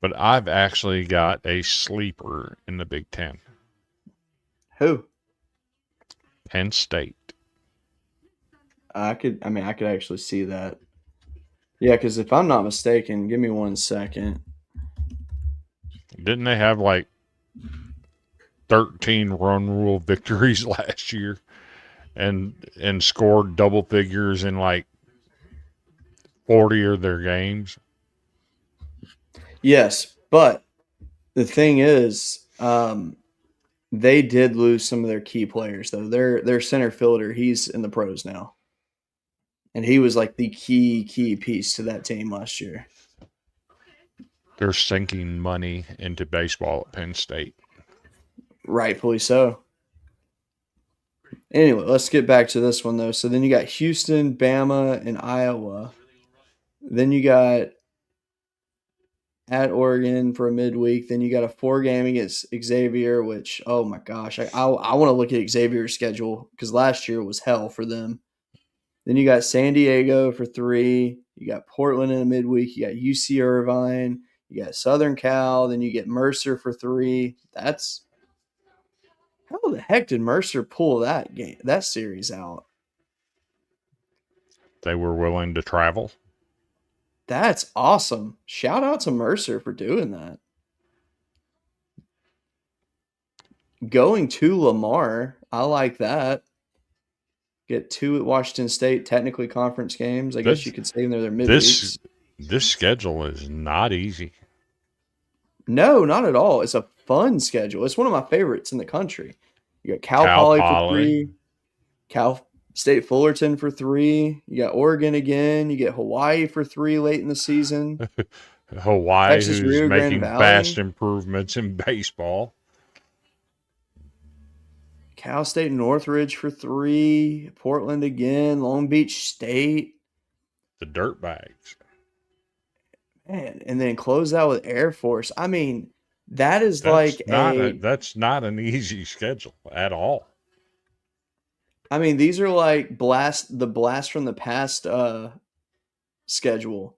But I've actually got a sleeper in the Big Ten. Who? Penn State. I could actually see that. Yeah, because if I'm not mistaken, give me 1 second. Didn't they have like 13 run rule victories last year and scored double figures in like 40 of their games? Yes, but the thing is, they did lose some of their key players though. Their center fielder, he's in the pros now. And he was like the key piece to that team last year. They're sinking money into baseball at Penn State. Rightfully so. Anyway, let's get back to this one though. So then you got Houston, Bama, and Iowa. Then you got at Oregon for a midweek. Then you got a 4-game against Xavier, which, oh my gosh, I want to look at Xavier's schedule because last year was hell for them. Then you got San Diego for 3. You got Portland in a midweek. You got UC Irvine. You got Southern Cal. Then you get Mercer for 3. That's how the heck did Mercer pull that series out? They were willing to travel. That's awesome. Shout out to Mercer for doing that. Going to Lamar, I like that. Get 2 at Washington State, technically conference games. I guess you could say they're midweeks. This schedule is not easy. No, not at all. It's a fun schedule. It's one of my favorites in the country. You got Cal Poly for 3, Cal State Fullerton for 3. You got Oregon again. You get Hawaii for 3 late in the season. Hawaii, Texas, who's Rio Grande making Valley. vast improvements in baseball. Cal State Northridge for 3. Portland again. Long Beach State. The Dirtbags. Man, and then close out with Air Force. I mean, that is That's not an easy schedule at all. I mean, these are like the blast from the past schedule.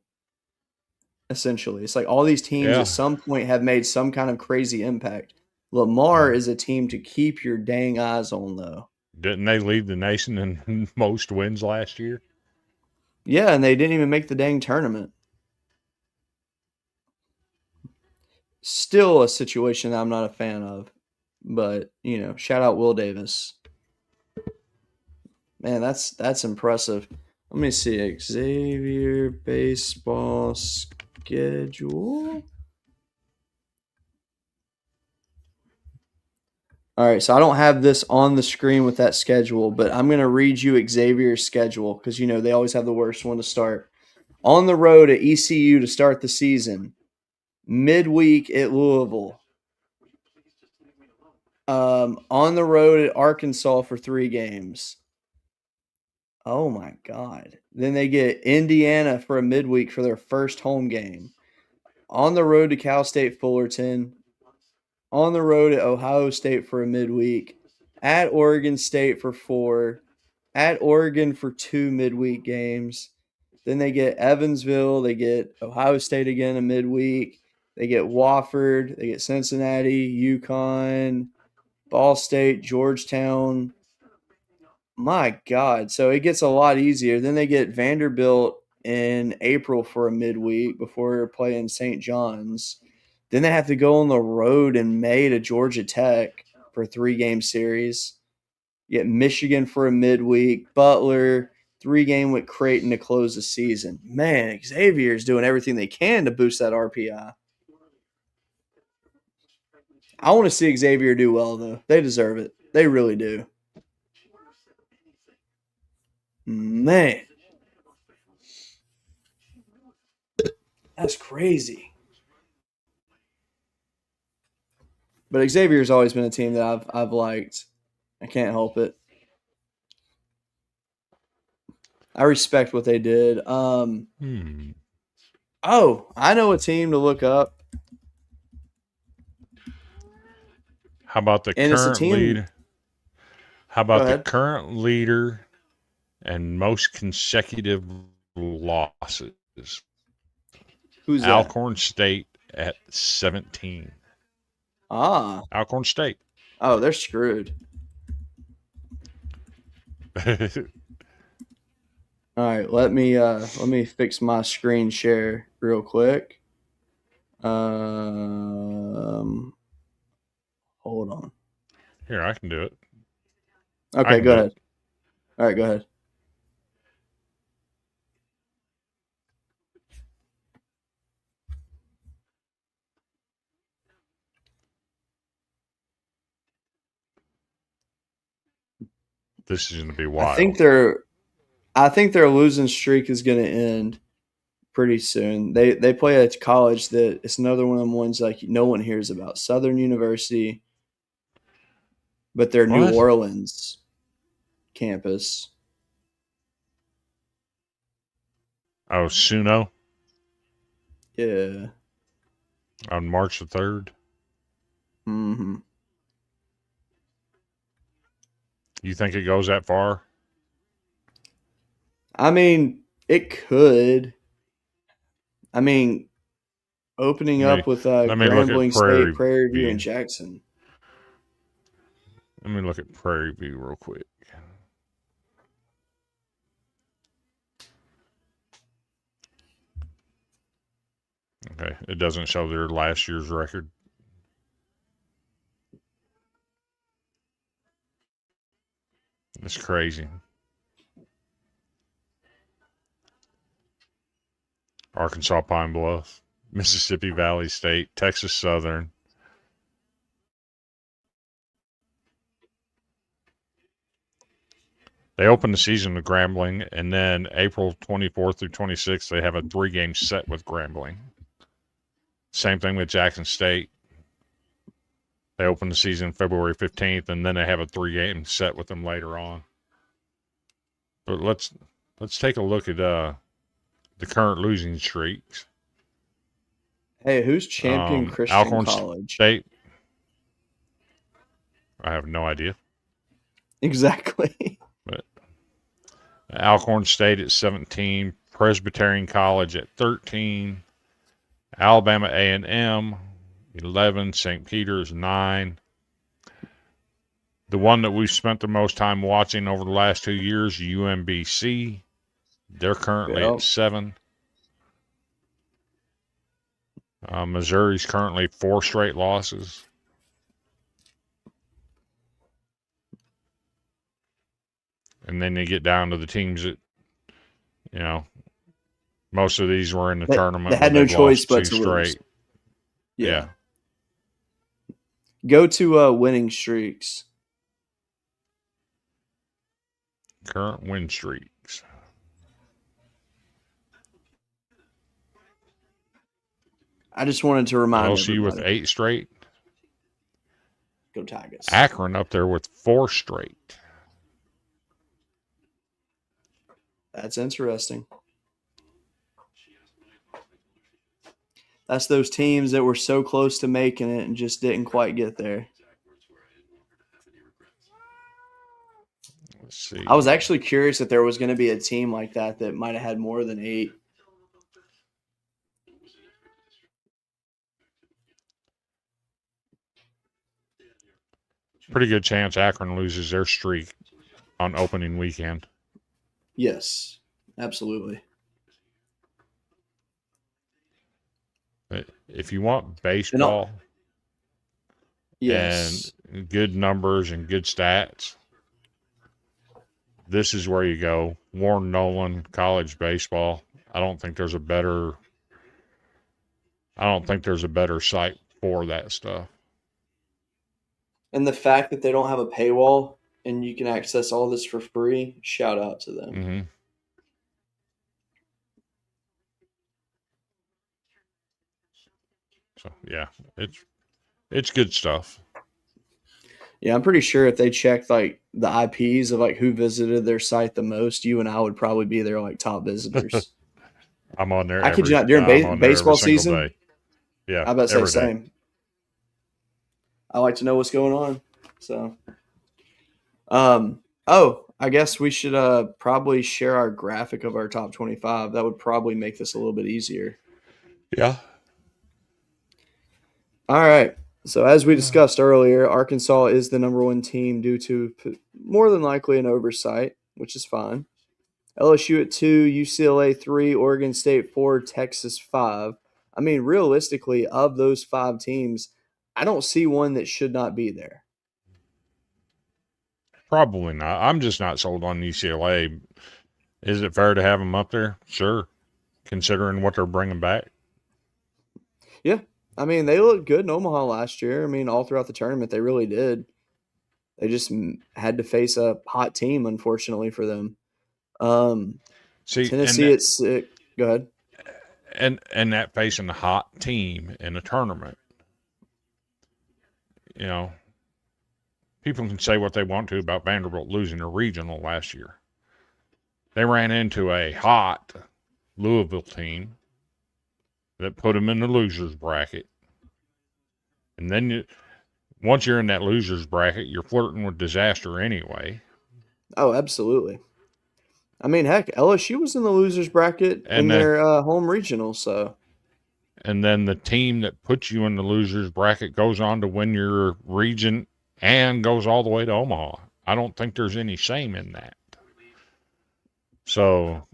Essentially, it's like all these teams at some point have made some kind of crazy impact. Lamar is a team to keep your dang eyes on, though. Didn't they lead the nation in most wins last year? Yeah, and they didn't even make the dang tournament. Still a situation that I'm not a fan of. But, shout out Will Davis. Man, that's impressive. Let me see. Xavier baseball schedule. All right, so I don't have this on the screen with that schedule, but I'm going to read you Xavier's schedule because, they always have the worst one to start. On the road at ECU to start the season. Midweek at Louisville. On the road at Arkansas for 3 games. Oh my God. Then they get Indiana for a midweek for their first home game. On the road to Cal State Fullerton. On the road at Ohio State for a midweek. At Oregon State for 4. At Oregon for 2 midweek games. Then they get Evansville. They get Ohio State again a midweek. They get Wofford. They get Cincinnati, UConn, Ball State, Georgetown. My God. So it gets a lot easier. Then they get Vanderbilt in April for a midweek before playing St. John's. Then they have to go on the road in May to Georgia Tech for a 3-game series. You get Michigan for a midweek, Butler, 3-game with Creighton to close the season. Man, Xavier's doing everything they can to boost that RPI. I want to see Xavier do well, though. They deserve it. They really do. Man. That's crazy. But Xavier's always been a team that I've liked. I can't help it. I respect what they did. Oh, I know a team to look up. How about the And it's a current team- leader? How about Go the ahead. current leader and most consecutive losses? Who's that? Alcorn State at 17. Ah. Alcorn State. Oh, they're screwed. All right, let me fix my screen share real quick. Hold on. Here, I can do it. Okay, can go do ahead. All right, go ahead. This is going to be wild. I think their losing streak is going to end pretty soon. They play at a college that it's another one of them ones like no one hears about. Southern University, but their New What? Orleans campus. Oh, Suno Yeah. on March the 3rd. Mm-hmm. You think it goes that far? I mean, it could. I mean, opening Let me- up with let me look at Grambling Prairie State, Prairie View, View. and Jackson. Let me look at Prairie View real quick. Okay, it doesn't show their last year's record. It's crazy. Arkansas Pine Bluff, Mississippi Valley State, Texas Southern. They open the season with Grambling, and then April 24th through 26th, they have a 3-game set with Grambling. Same thing with Jackson State. They open the season February 15th, and then they have a 3-game set with them later on. But let's take a look at the current losing streaks. Hey, who's champion Christian Alcorn College? State. I have no idea. Exactly. Alcorn State at 17, Presbyterian College at 13, Alabama A&M 11, St. Peter's 9. The one that we've spent the most time watching over the last 2 years, UMBC. They're currently Yep. at 7. Missouri's currently 4 straight losses. And then you get down to the teams that, you know, most of these were in the tournament. They had where no they've choice lost but 2 to lose. straight. Yeah. Go to winning streaks. Current win streaks. I just wanted to remind LSU with everybody. 8 straight. Go Tigers. Akron up there with 4 straight. That's interesting. That's those teams that were so close to making it and just didn't quite get there. Let's see. I was actually curious if there was going to be a team like that might have had more than 8. Pretty good chance Akron loses their streak on opening weekend. Yes, absolutely. If you want baseball Yes. and good numbers and good stats, this is where you go. Warren Nolan, college baseball. I don't think there's a better site for that stuff. And the fact that they don't have a paywall and you can access all this for free, shout out to them. Mm-hmm. So yeah, it's good stuff. Yeah, I'm pretty sure if they checked like the IPs of like who visited their site the most, you and I would probably be their like top visitors. I'm on there. I kid you not, during baseball season. Day. Yeah, I bet say every same. day. I like to know what's going on. So, I guess we should probably share our graphic of our top 25. That would probably make this a little bit easier. Yeah. All right. So as we discussed earlier, Arkansas is the number 1 team due to more than likely an oversight, which is fine. LSU at 2, UCLA 3, Oregon State 4, Texas 5. I mean, realistically, of those 5 teams, I don't see one that should not be there. Probably not. I'm just not sold on UCLA. Is it fair to have them up there? Sure. Considering what they're bringing back. Yeah. I mean, they looked good in Omaha last year. I mean, all throughout the tournament, they really did. They just had to face a hot team, unfortunately, for them. See, Tennessee at 6. Go ahead. And that facing a hot team in a tournament. You know, people can say what they want to about Vanderbilt losing a regional last year. They ran into a hot Louisville team that put them in the losers bracket. And then once you're in that losers bracket, you're flirting with disaster anyway. Oh, absolutely. I mean, heck, LSU was in the losers bracket in their home regional, so. And then the team that puts you in the losers bracket goes on to win your region and goes all the way to Omaha. I don't think there's any shame in that. So,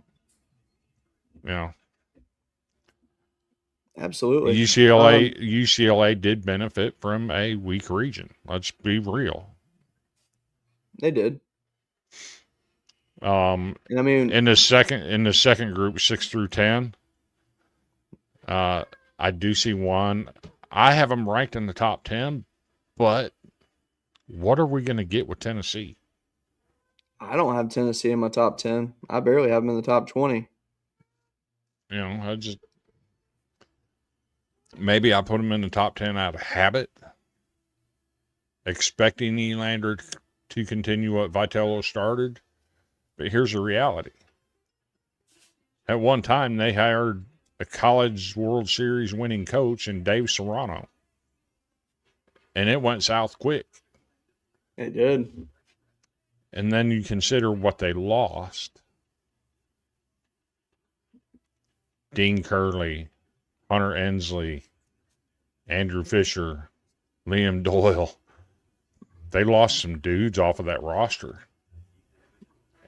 you know. Absolutely. UCLA did benefit from a weak region. Let's be real. They did. And I mean, in the second group, 6 through 10, I do see one. I have them ranked in the top 10, but what are we going to get with Tennessee? I don't have Tennessee in my top 10. I barely have them in the top 20. You know, maybe I put them in the top 10 out of habit, expecting Nylander to continue what Vitello started. But here's the reality. At one time, they hired a college World Series winning coach in Dave Serrano. And it went south quick. It did. And then you consider what they lost. Dean Curley, Hunter Ensley, Andrew Fisher, Liam Doyle. They lost some dudes off of that roster.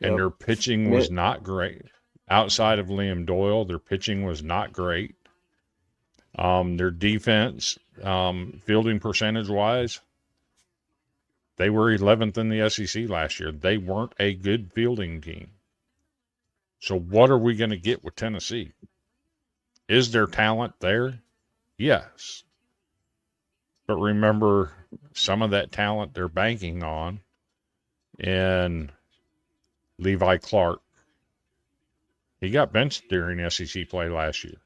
And their pitching was not great. Outside of Liam Doyle, their pitching was not great. Their defense, fielding percentage-wise, they were 11th in the SEC last year. They weren't a good fielding team. So what are we going to get with Tennessee? Is there talent there? Yes. But remember, some of that talent they're banking on in Levi Clark. He got benched during SEC play last year.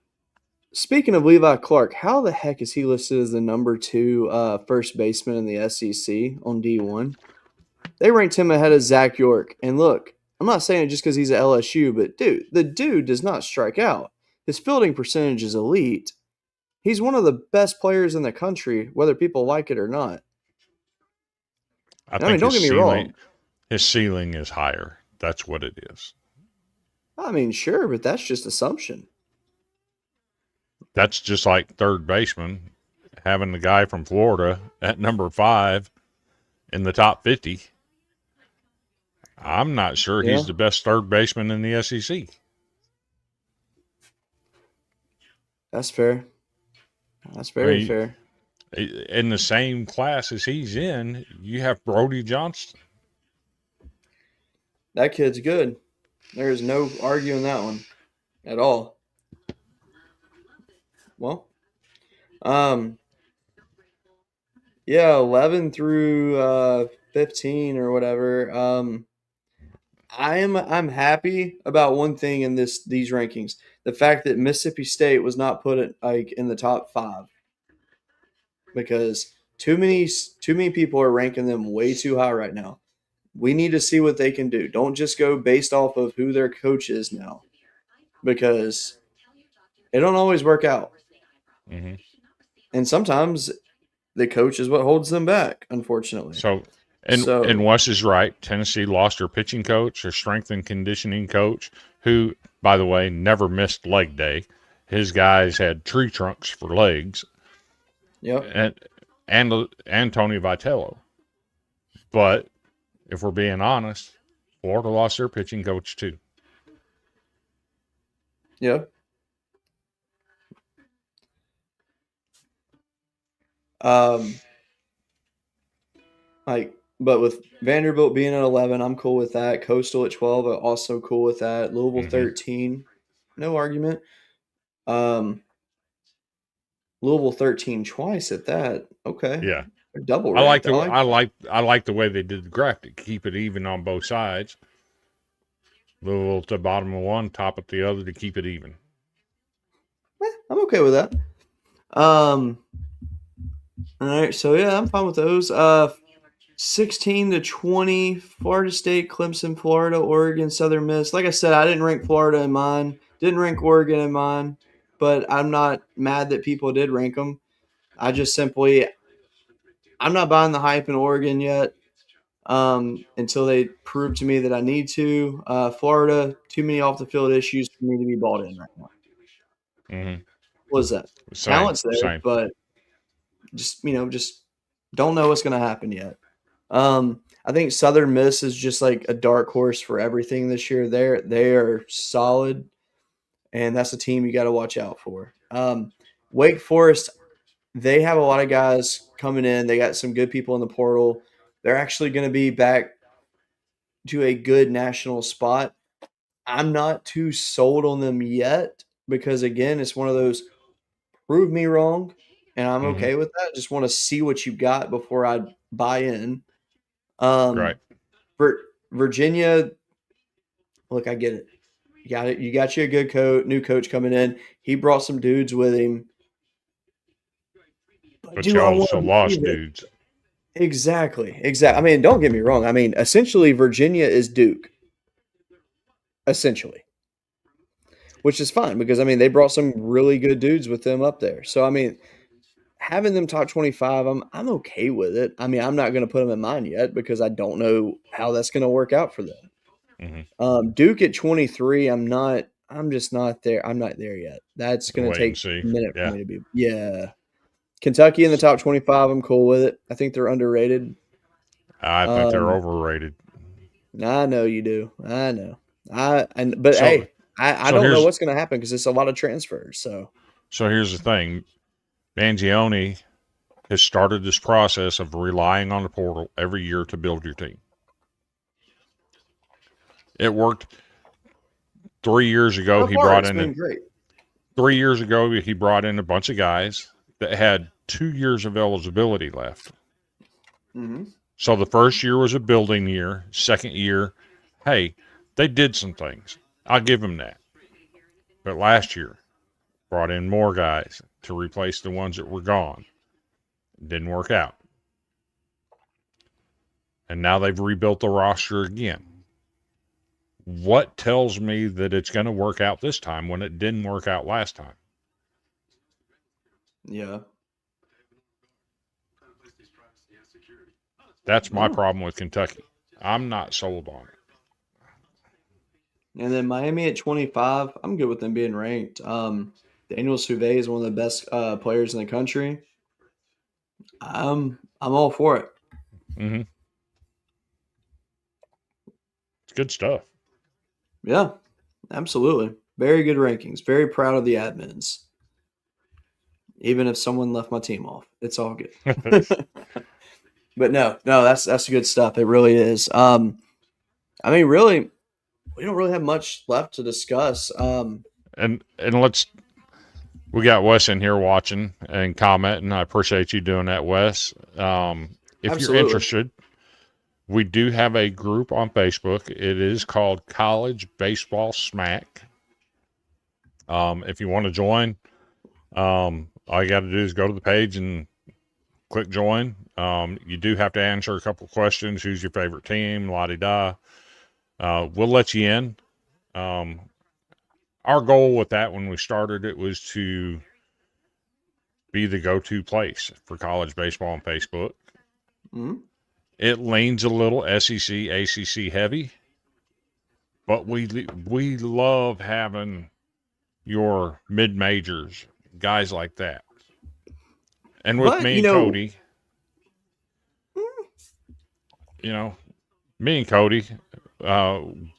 speaking of Levi Clark, how the heck is he listed as the number 2 first baseman in the SEC on D1? They ranked him ahead of Zach York. And look, I'm not saying it just because he's at LSU, but dude, the dude does not strike out. His fielding percentage is elite. He's one of the best players in the country, whether people like it or not. I And I think mean, don't his get me wrong. ceiling is higher. That's what it is. I mean, sure, but that's just assumption. That's just like third baseman, having the guy from Florida at number 5 in the top 50. I'm not sure Yeah. he's the best third baseman in the SEC. That's fair. That's very fair. In the same class as he's in, you have Brody Johnson. That kid's good. There is no arguing that one at all. Well, yeah, 11 through 15 or whatever. I'm happy about one thing in these rankings: the fact that Mississippi State was not put in the top 5, because too many people are ranking them way too high right now. We need to see what they can do. Don't just go based off of who their coach is now, because it don't always work out. Mm-hmm. And sometimes the coach is what holds them back, unfortunately. And Wes is right. Tennessee lost their pitching coach, their strength and conditioning coach, who, by the way, never missed leg day. His guys had tree trunks for legs. Yep. And Tony Vitello. But if we're being honest, Florida lost their pitching coach too. Yeah. But with Vanderbilt being at 11, I'm cool with that. Coastal at 12, I'm also cool with that. Louisville 13, no argument. Louisville 13 twice at that. Okay. Yeah. Double. I like the way they did the graphic. Keep it even on both sides. Louisville at the bottom of one, top at the other to keep it even. I'm okay with that. All right, so yeah, I'm fine with those. 16 to 20, Florida State, Clemson, Florida, Oregon, Southern Miss. Like I said, I didn't rank Florida in mine. Didn't rank Oregon in mine, but I'm not mad that people did rank them. I'm not buying the hype in Oregon yet until they prove to me that I need to. Florida, too many off the field issues for me to be bought in right now. Mm-hmm. What is that? Talent's there, but just don't know what's going to happen yet. I think Southern Miss is just like a dark horse for everything this year. They are solid, and that's a team you got to watch out for. Wake Forest, they have a lot of guys coming in. They got some good people in the portal. They're actually going to be back to a good national spot. I'm not too sold on them yet because, again, it's one of those prove me wrong, and I'm okay with that. Just want to see what you got before I buy in. Right. Virginia, look, I get it. You got you a good new coach coming in. He brought some dudes with him. But you also lost dudes. Exactly. I mean, don't get me wrong. I mean, essentially, Virginia is Duke. Essentially. Which is fine because, I mean, they brought some really good dudes with them up there. So, I mean, having them top 25, I'm okay with it. I mean, I'm not going to put them in mine yet because I don't know how that's going to work out for them. Mm-hmm. Duke at 23, I'm just not there. I'm not there yet. That's going to take a minute for me to be. Yeah. Kentucky in the top 25, I'm cool with it. I think they're underrated. I think they're overrated. I know you do. I know. I don't know what's going to happen because it's a lot of transfers. So here's the thing. Mangione has started this process of relying on the portal every year to build your team. It worked 3 years ago. He brought in 3 years ago. He brought in a bunch of guys that had 2 years of eligibility left. Mm-hmm. So the first year was a building year. Second year, hey, they did some things. I'll give them that. But last year, brought in more guys to replace the ones that were gone. Didn't work out. And now they've rebuilt the roster again. What tells me that it's going to work out this time when it didn't work out last time? Yeah. That's my problem with Kentucky. I'm not sold on it. And then Miami at 25, I'm good with them being ranked. Daniel Suve is one of the best players in the country. I'm all for it. Mm-hmm. It's good stuff. Yeah, absolutely. Very good rankings. Very proud of the admins. Even if someone left my team off, it's all good. But no, that's good stuff. It really is. I mean, really, we don't really have much left to discuss. And we got Wes in here watching and commenting. I appreciate you doing that, Wes. If Absolutely. you're interested, we do have a group on Facebook. It is called College Baseball Smack. If you want to join, all you got to do is go to the page and click join. You do have to answer a couple questions. Who's your favorite team? La-di-da. We'll let you in. Our goal with that when we started it was to be the go-to place for college baseball on Facebook. Mm-hmm. It leans a little SEC, ACC heavy, but we love having your mid-majors, guys like that. And with me and Cody, me and Cody,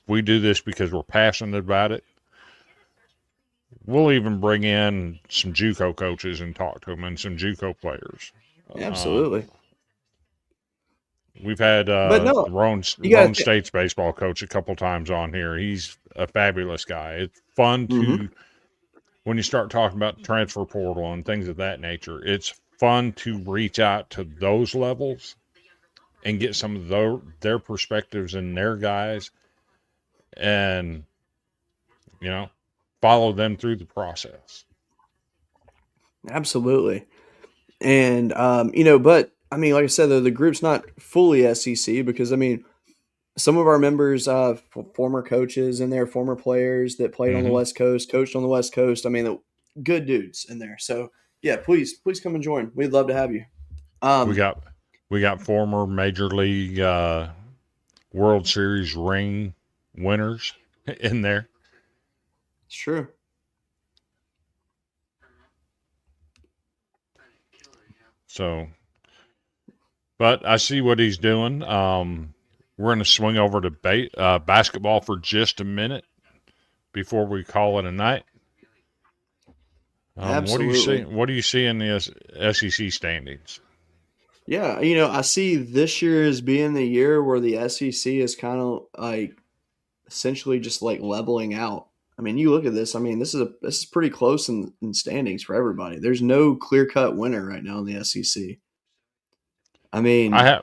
we do this because we're passionate about it. We'll even bring in some JUCO coaches and talk to them and some JUCO players. Absolutely. We've had Roan State's baseball coach a couple times on here. He's a fabulous guy. It's fun to, when you start talking about the transfer portal and things of that nature, it's fun to reach out to those levels and get some of their perspectives and their guys and, follow them through the process. Absolutely. And, but I mean, like I said, the group's not fully SEC because, I mean, some of our members, former coaches in there, former players that played on the West Coast, coached on the West Coast. I mean, good dudes in there. So, yeah, please come and join. We'd love to have you. We got former Major League World Series ring winners in there. It's true. So, but I see what he's doing. We're going to swing over to basketball for just a minute before we call it a night. Absolutely. What do you see in the SEC standings? Yeah, I see this year as being the year where the SEC is kind of like essentially just like leveling out. I mean, you look at this. I mean, this is pretty close in standings for everybody. There's no clear-cut winner right now in the SEC. I mean, I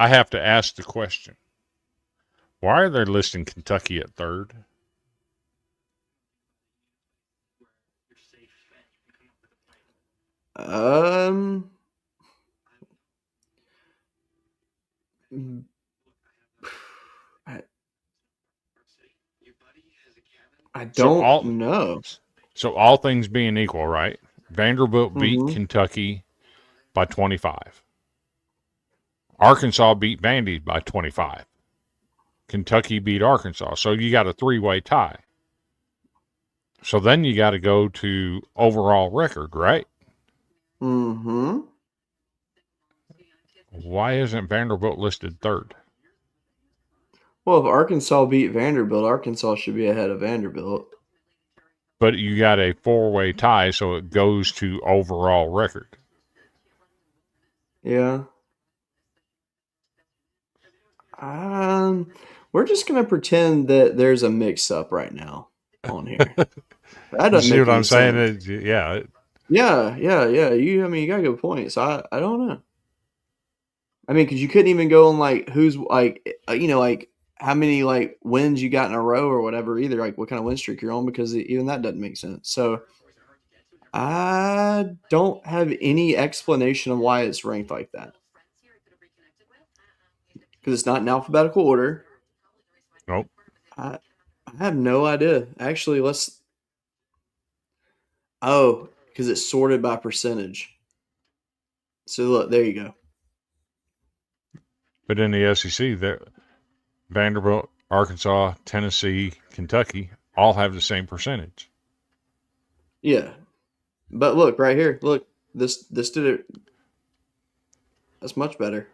have to ask the question: why are they listing Kentucky at third? I don't know. So all things being equal, right? Vanderbilt beat Kentucky by 25. Arkansas beat Vandy by 25. Kentucky beat Arkansas. So you got a three-way tie. So then you got to go to overall record, right? Mm-hmm. Why isn't Vanderbilt listed third? Well, if Arkansas beat Vanderbilt, Arkansas should be ahead of Vanderbilt. But you got a four-way tie, so it goes to overall record. Yeah. We're just going to pretend that there's a mix-up right now on here. That doesn't see make what I'm sense. saying? Yeah. Yeah. You got a good point. So I don't know. I mean, because you couldn't even go on like who's like like how many like wins you got in a row or whatever either. Like what kind of win streak you're on because even that doesn't make sense. So I don't have any explanation of why it's ranked like that. Because it's not in alphabetical order. Nope. I have no idea. Actually, let's. Oh, because it's sorted by percentage. So look, there you go. But in the SEC, Vanderbilt, Arkansas, Tennessee, Kentucky all have the same percentage. Yeah, but look right here. Look, this did it. That's much better.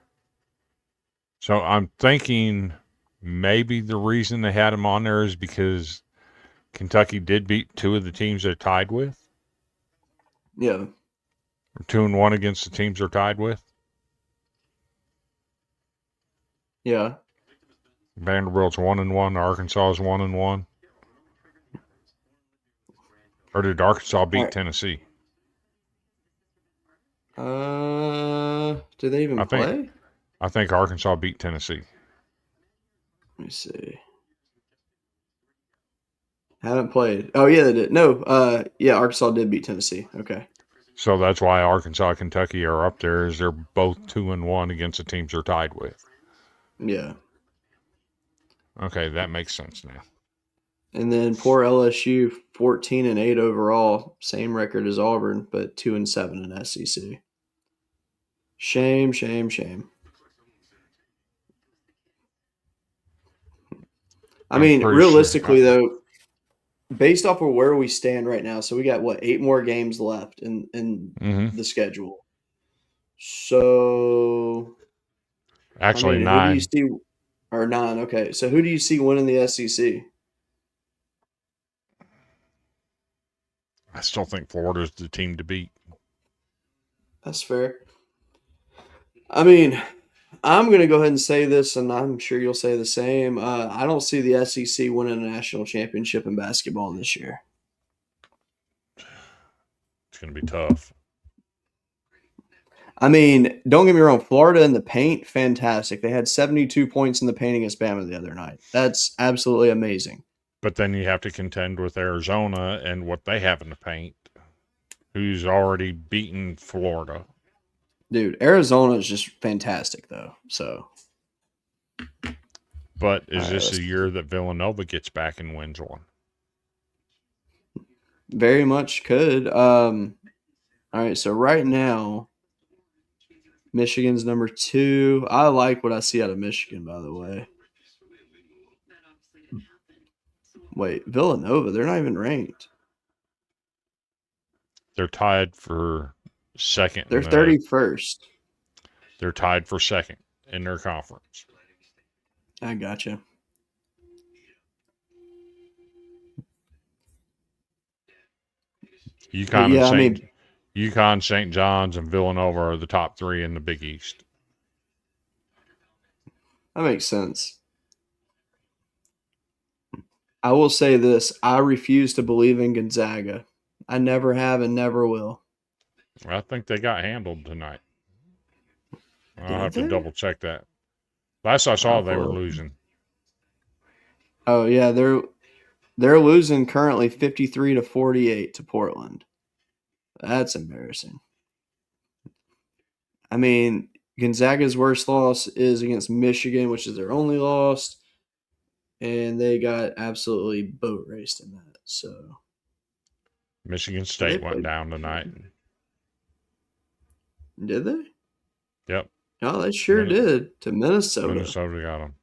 So I'm thinking maybe the reason they had them on there is because Kentucky did beat two of the teams they're tied with. Yeah. Or 2-1 against the teams they're tied with. Yeah. Vanderbilt's 1-1. Arkansas is 1-1. Or did Arkansas beat Right. Tennessee? Do they even play? I think Arkansas beat Tennessee. Let me see. Haven't played. Oh yeah, they did. No, yeah, Arkansas did beat Tennessee. Okay. So that's why Arkansas and Kentucky are up there, is they're both 2-1 against the teams they're tied with. Yeah. Okay, that makes sense now. And then poor LSU, 14-8 overall, same record as Auburn, but 2-7 in SEC. Shame, shame, shame. I mean, realistically though, based off of where we stand right now, so we got 8 more games left in the schedule. So actually, I mean, 9. Who do you see? Or 9? Okay, so who do you see winning the SEC? I still think Florida's the team to beat. That's fair. I mean, I'm going to go ahead and say this, and I'm sure you'll say the same. I don't see the SEC winning a national championship in basketball this year. It's going to be tough. I mean, don't get me wrong. Florida in the paint, fantastic. They had 72 points in the paint against Bama the other night. That's absolutely amazing. But then you have to contend with Arizona and what they have in the paint, who's already beaten Florida. Dude, Arizona is just fantastic, though. So, but is this a year that Villanova gets back and wins one? Very much could. All right, so right now, Michigan's number 2. I like what I see out of Michigan, by the way. Wait, Villanova, they're not even ranked. They're tied for second. They're 31st. They're tied for second in their conference. I gotcha. UConn, St. John's, and Villanova are the top 3 in the Big East. That makes sense. I will say this. I refuse to believe in Gonzaga. I never have and never will. I think they got handled tonight. I'll have to double check that. Last I saw, they were losing. Oh yeah, they're losing currently 53-48 to Portland. That's embarrassing. I mean, Gonzaga's worst loss is against Michigan, which is their only loss, and they got absolutely boat raced in that. So, Michigan State went down tonight. Did they? Yep. Oh, they sure did to Minnesota. Minnesota got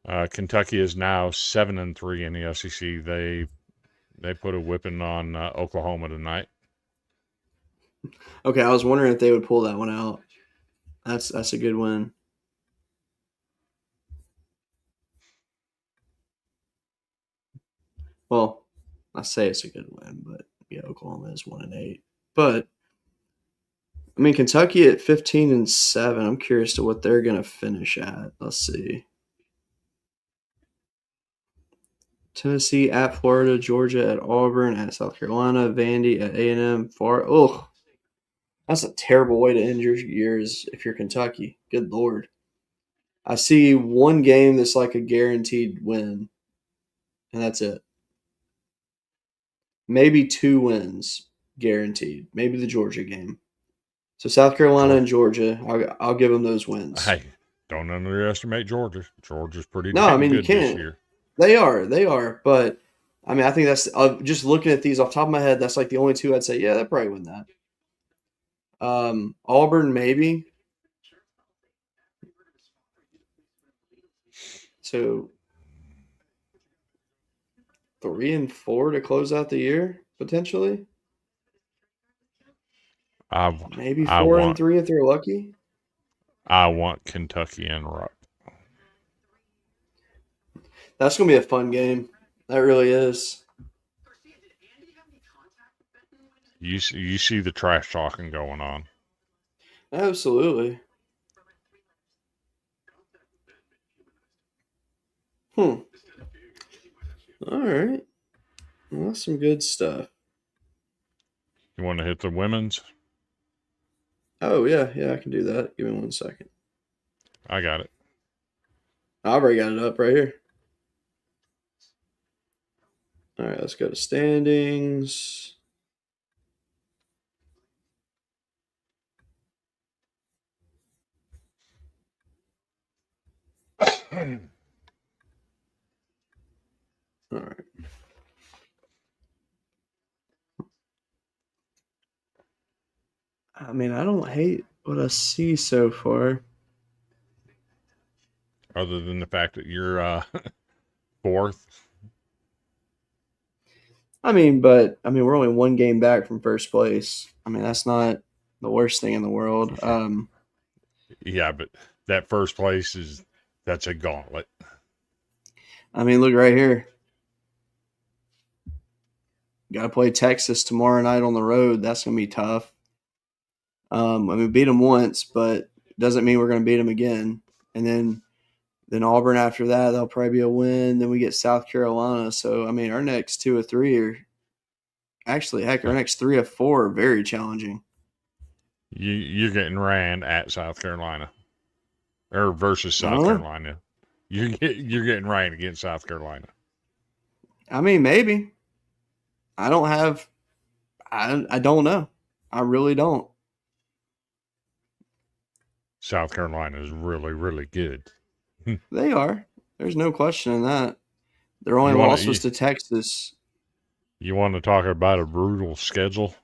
them. Kentucky is now 7-3 in the SEC. They put a whipping on Oklahoma tonight. Okay, I was wondering if they would pull that one out. That's a good win. Well, I say it's a good win, but yeah, Oklahoma is 1-8. But I mean, Kentucky at 15-7. I'm curious to what they're going to finish at. Let's see. Tennessee at Florida, Georgia at Auburn, at South Carolina, Vandy at A&M. Ugh, that's a terrible way to end your years if you're Kentucky. Good Lord. I see one game that's like a guaranteed win, and that's it. maybe 2 wins guaranteed. Maybe the Georgia game. So South Carolina and Georgia, I'll give them those wins. Hey, don't underestimate Georgia. Georgia's pretty No, I dang mean you good this can't. year. They are. But I mean, I think that's just looking at these off the top of my head. That's like the only two I'd say. Yeah, they probably win that. Auburn maybe. So 3 and 4 to close out the year potentially. Maybe I 4 and want 3 if they're lucky. Kentucky and Rupp. That's gonna be a fun game. That really is. You see the trash talking going on. Absolutely. All right. Well, that's some good stuff. You want to hit the women's? Oh yeah, I can do that. Give me 1 second. I got it. I've already got it up right here. All right, let's go to standings. All right. I mean, I don't hate what I see so far. Other than the fact that you're fourth. I mean, we're only 1 game back from first place. I mean, that's not the worst thing in the world. Yeah, but that first place that's a gauntlet. I mean, look right here. Got to play Texas tomorrow night on the road. That's going to be tough. I mean, beat them once, but doesn't mean we're going to beat them again. And then Auburn after that, that'll probably be a win. Then we get South Carolina. So, I mean, our next 2 or 3 are actually, heck, our next 3 or 4 are very challenging. You're getting ran at South Carolina, or versus South Carolina. You're getting ran against South Carolina. I mean, maybe. I don't know. I really don't. South Carolina is really, really good. They are. There's no question in that. Their only loss was to Texas. You want to talk about a brutal schedule?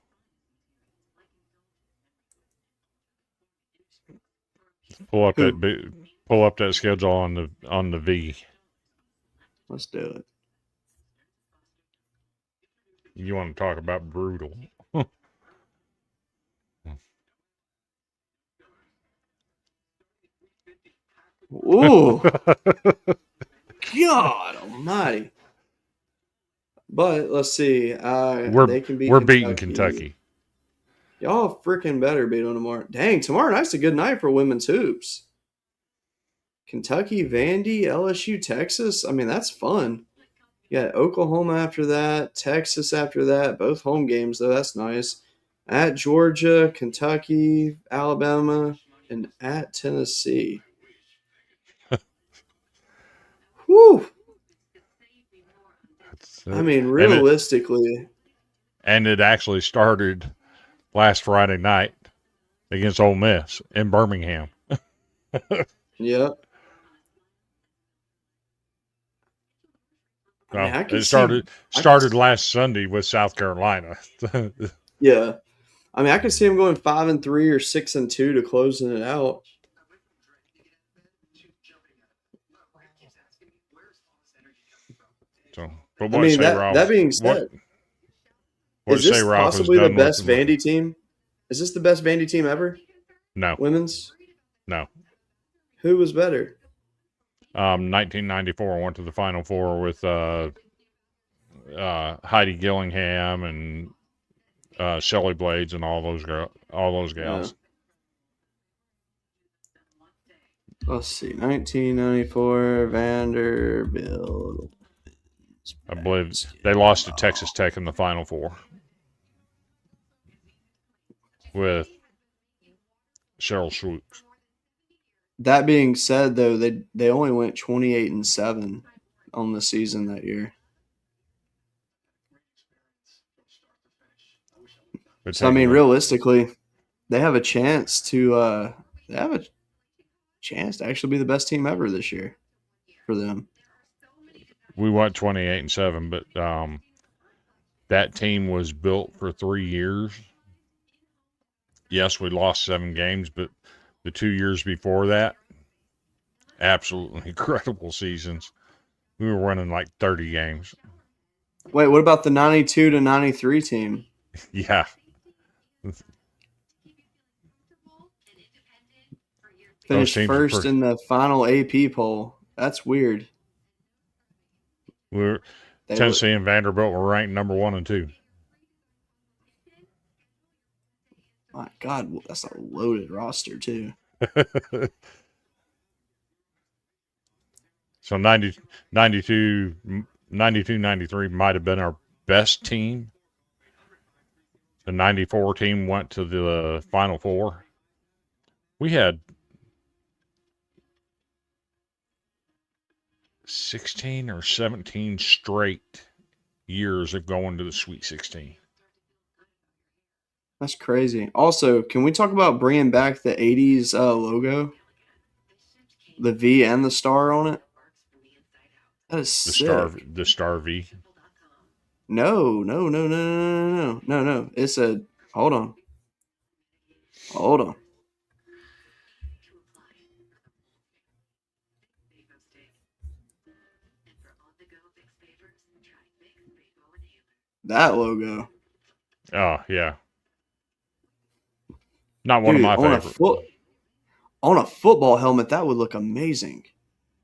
Pull up that schedule on the V. Let's do it. You want to talk about brutal? Ooh. God almighty. But let's see. They can beat we're beating Kentucky. Y'all freaking better beat them tomorrow. Dang, tomorrow night's a good night for women's hoops. Kentucky, Vandy, LSU, Texas. I mean, that's fun. You got Oklahoma after that, Texas after that. Both home games, though. That's nice. At Georgia, Kentucky, Alabama, and at Tennessee. Whew. I mean, realistically. And it actually started last Friday night against Ole Miss in Birmingham. Yep. Well, it started last Sunday with South Carolina. Yeah. I mean, I could see them going 5-3 or 6-2 to closing it out. So, but I mean, that being said, is this possibly the best Vandy team? Is this the best Vandy team ever? No. Women's? No. Who was better? 1994 went to the Final Four with Heidi Gillingham and Shelley Blades and all those gals. Yeah. Let's see, 1994 Vanderbilt. I believe they lost to Texas Tech in the Final Four with Cheryl Swoops. That being said, though, they only went 28-7 on the season that year. But So I take mean, away, realistically, they have a chance to they have a chance to actually be the best team ever this year for them. we went 28-7, but that team was built for 3 years. Yes, we lost 7 games, but the 2 years before that, absolutely incredible seasons. We were winning like 30 games. Wait, what about the 92 to 93 team? Yeah, those Finished teams are first pretty. in the final AP poll. That's weird. We were, They were Tennessee and Vanderbilt were ranked number 1 and 2. my God, that's a loaded roster too. So 92, 93 might have been our best team. The 94 team went to the Final Four. We had 16 or 17 straight years of going to the Sweet 16. That's crazy. Also, can we talk about bringing back the 80s logo? The V and the star on it? That is sick. The Star V. No, no, no, no, no, no, no, no. It's a hold on. Hold on. That logo. Oh, yeah. Not one Dude, of my favorites. On a football helmet, that would look amazing.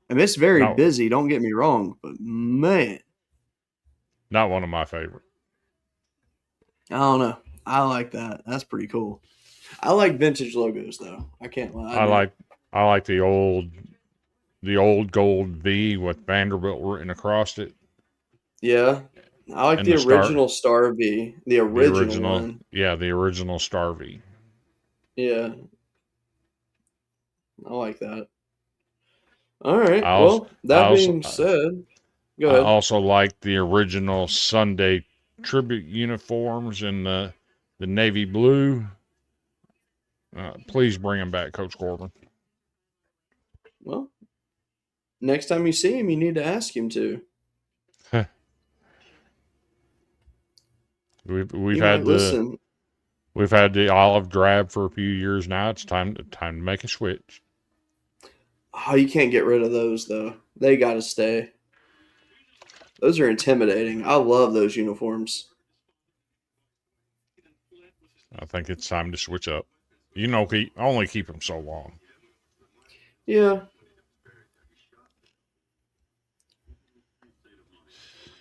I mean, it's very No, busy, don't get me wrong, but man, not one of my favorites. I don't know. I like that. That's pretty cool. I like vintage logos though. I can't lie. I like the old gold V with Vanderbilt written across it. Yeah. I like And the the star, original Star V. The original one. yeah, the original Star V. Yeah. I like that. All right. I also, Well, I that also, being said, go I ahead. also like the original Sunday tribute uniforms in the navy blue. Please bring them back, Coach Corbin. Well, next time you see him, you need to ask him to. We've He had might listen. the olive drab for a few years now. It's time to make a switch. Oh, you can't get rid of those though. They got to stay. Those are intimidating. I love those uniforms. I think it's time to switch up. Only keep them so long. Yeah.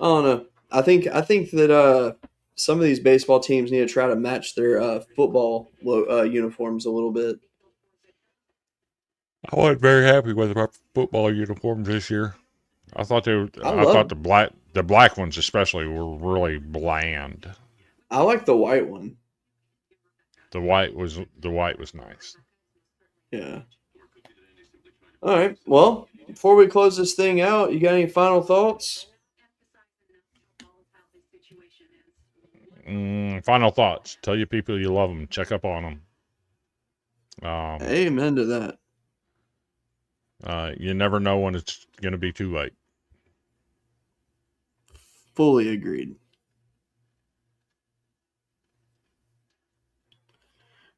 I don't know. I think that some of these baseball teams need to try to match their football uniforms a little bit. I wasn't very happy with our football uniforms this year. I thought I I thought love. the black ones especially were really bland. I like the white one. The white was nice. Yeah. All right. Well, before we close this thing out, you got any final thoughts? Final thoughts. Tell your people you love them. Check up on them. Amen to that. You never know when it's going to be too late. Fully agreed.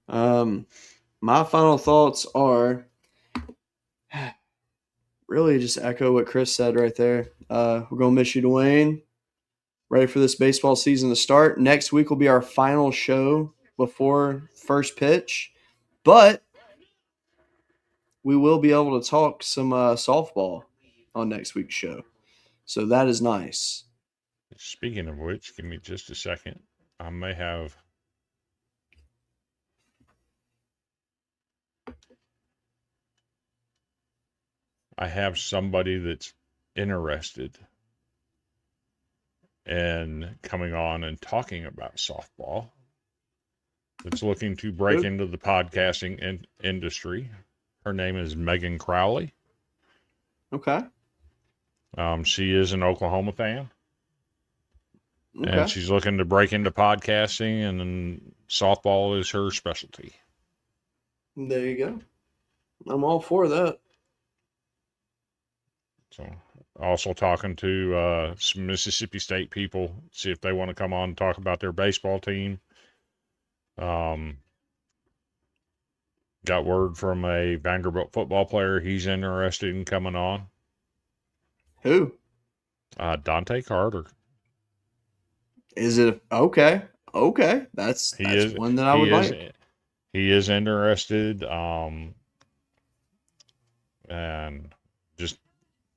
My final thoughts are really just echo what Chris said right there. We're gonna miss you, Dwayne. Ready for this baseball season to start. Next week will be our final show before first pitch, but we will be able to talk some softball on next week's show. So that is nice. Speaking of which, give me just a second. I may have. I have somebody that's interested in coming on and talking about softball that's looking to break Good. into the podcasting industry. Her name is Megan Crowley. Okay. She is an Oklahoma fan. Okay. and she's looking to break into podcasting, and then softball is her specialty. There you go. I'm all for that. So, also talking to some Mississippi State people, see if they want to come on and talk about their baseball team. Got word from a Vanderbilt football player he's interested in coming on. Who? Dante Carter. Is it okay? Okay, that's one that I would like. He is interested. And just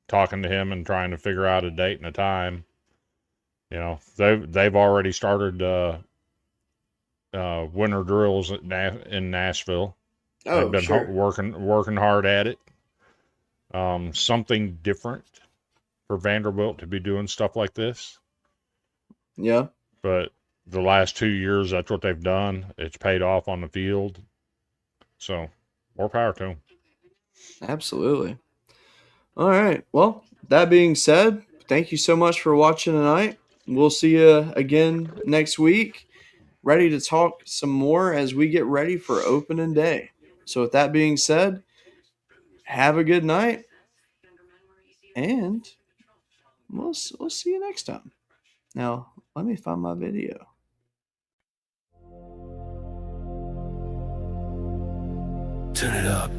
talking to him and trying to figure out a date and a time. You know, they've already started winter drills in Nashville. Oh, They've been working hard at it. Something different for Vanderbilt to be doing stuff like this. Yeah. But the last 2 years, that's what they've done. It's paid off on the field. So, more power to them. Absolutely. All right. Well, that being said, thank you so much for watching tonight. We'll see you again next week. Ready to talk some more as we get ready for opening day. So with that being said, have a good night, and we'll see you next time. Now, let me find my video. Turn it up.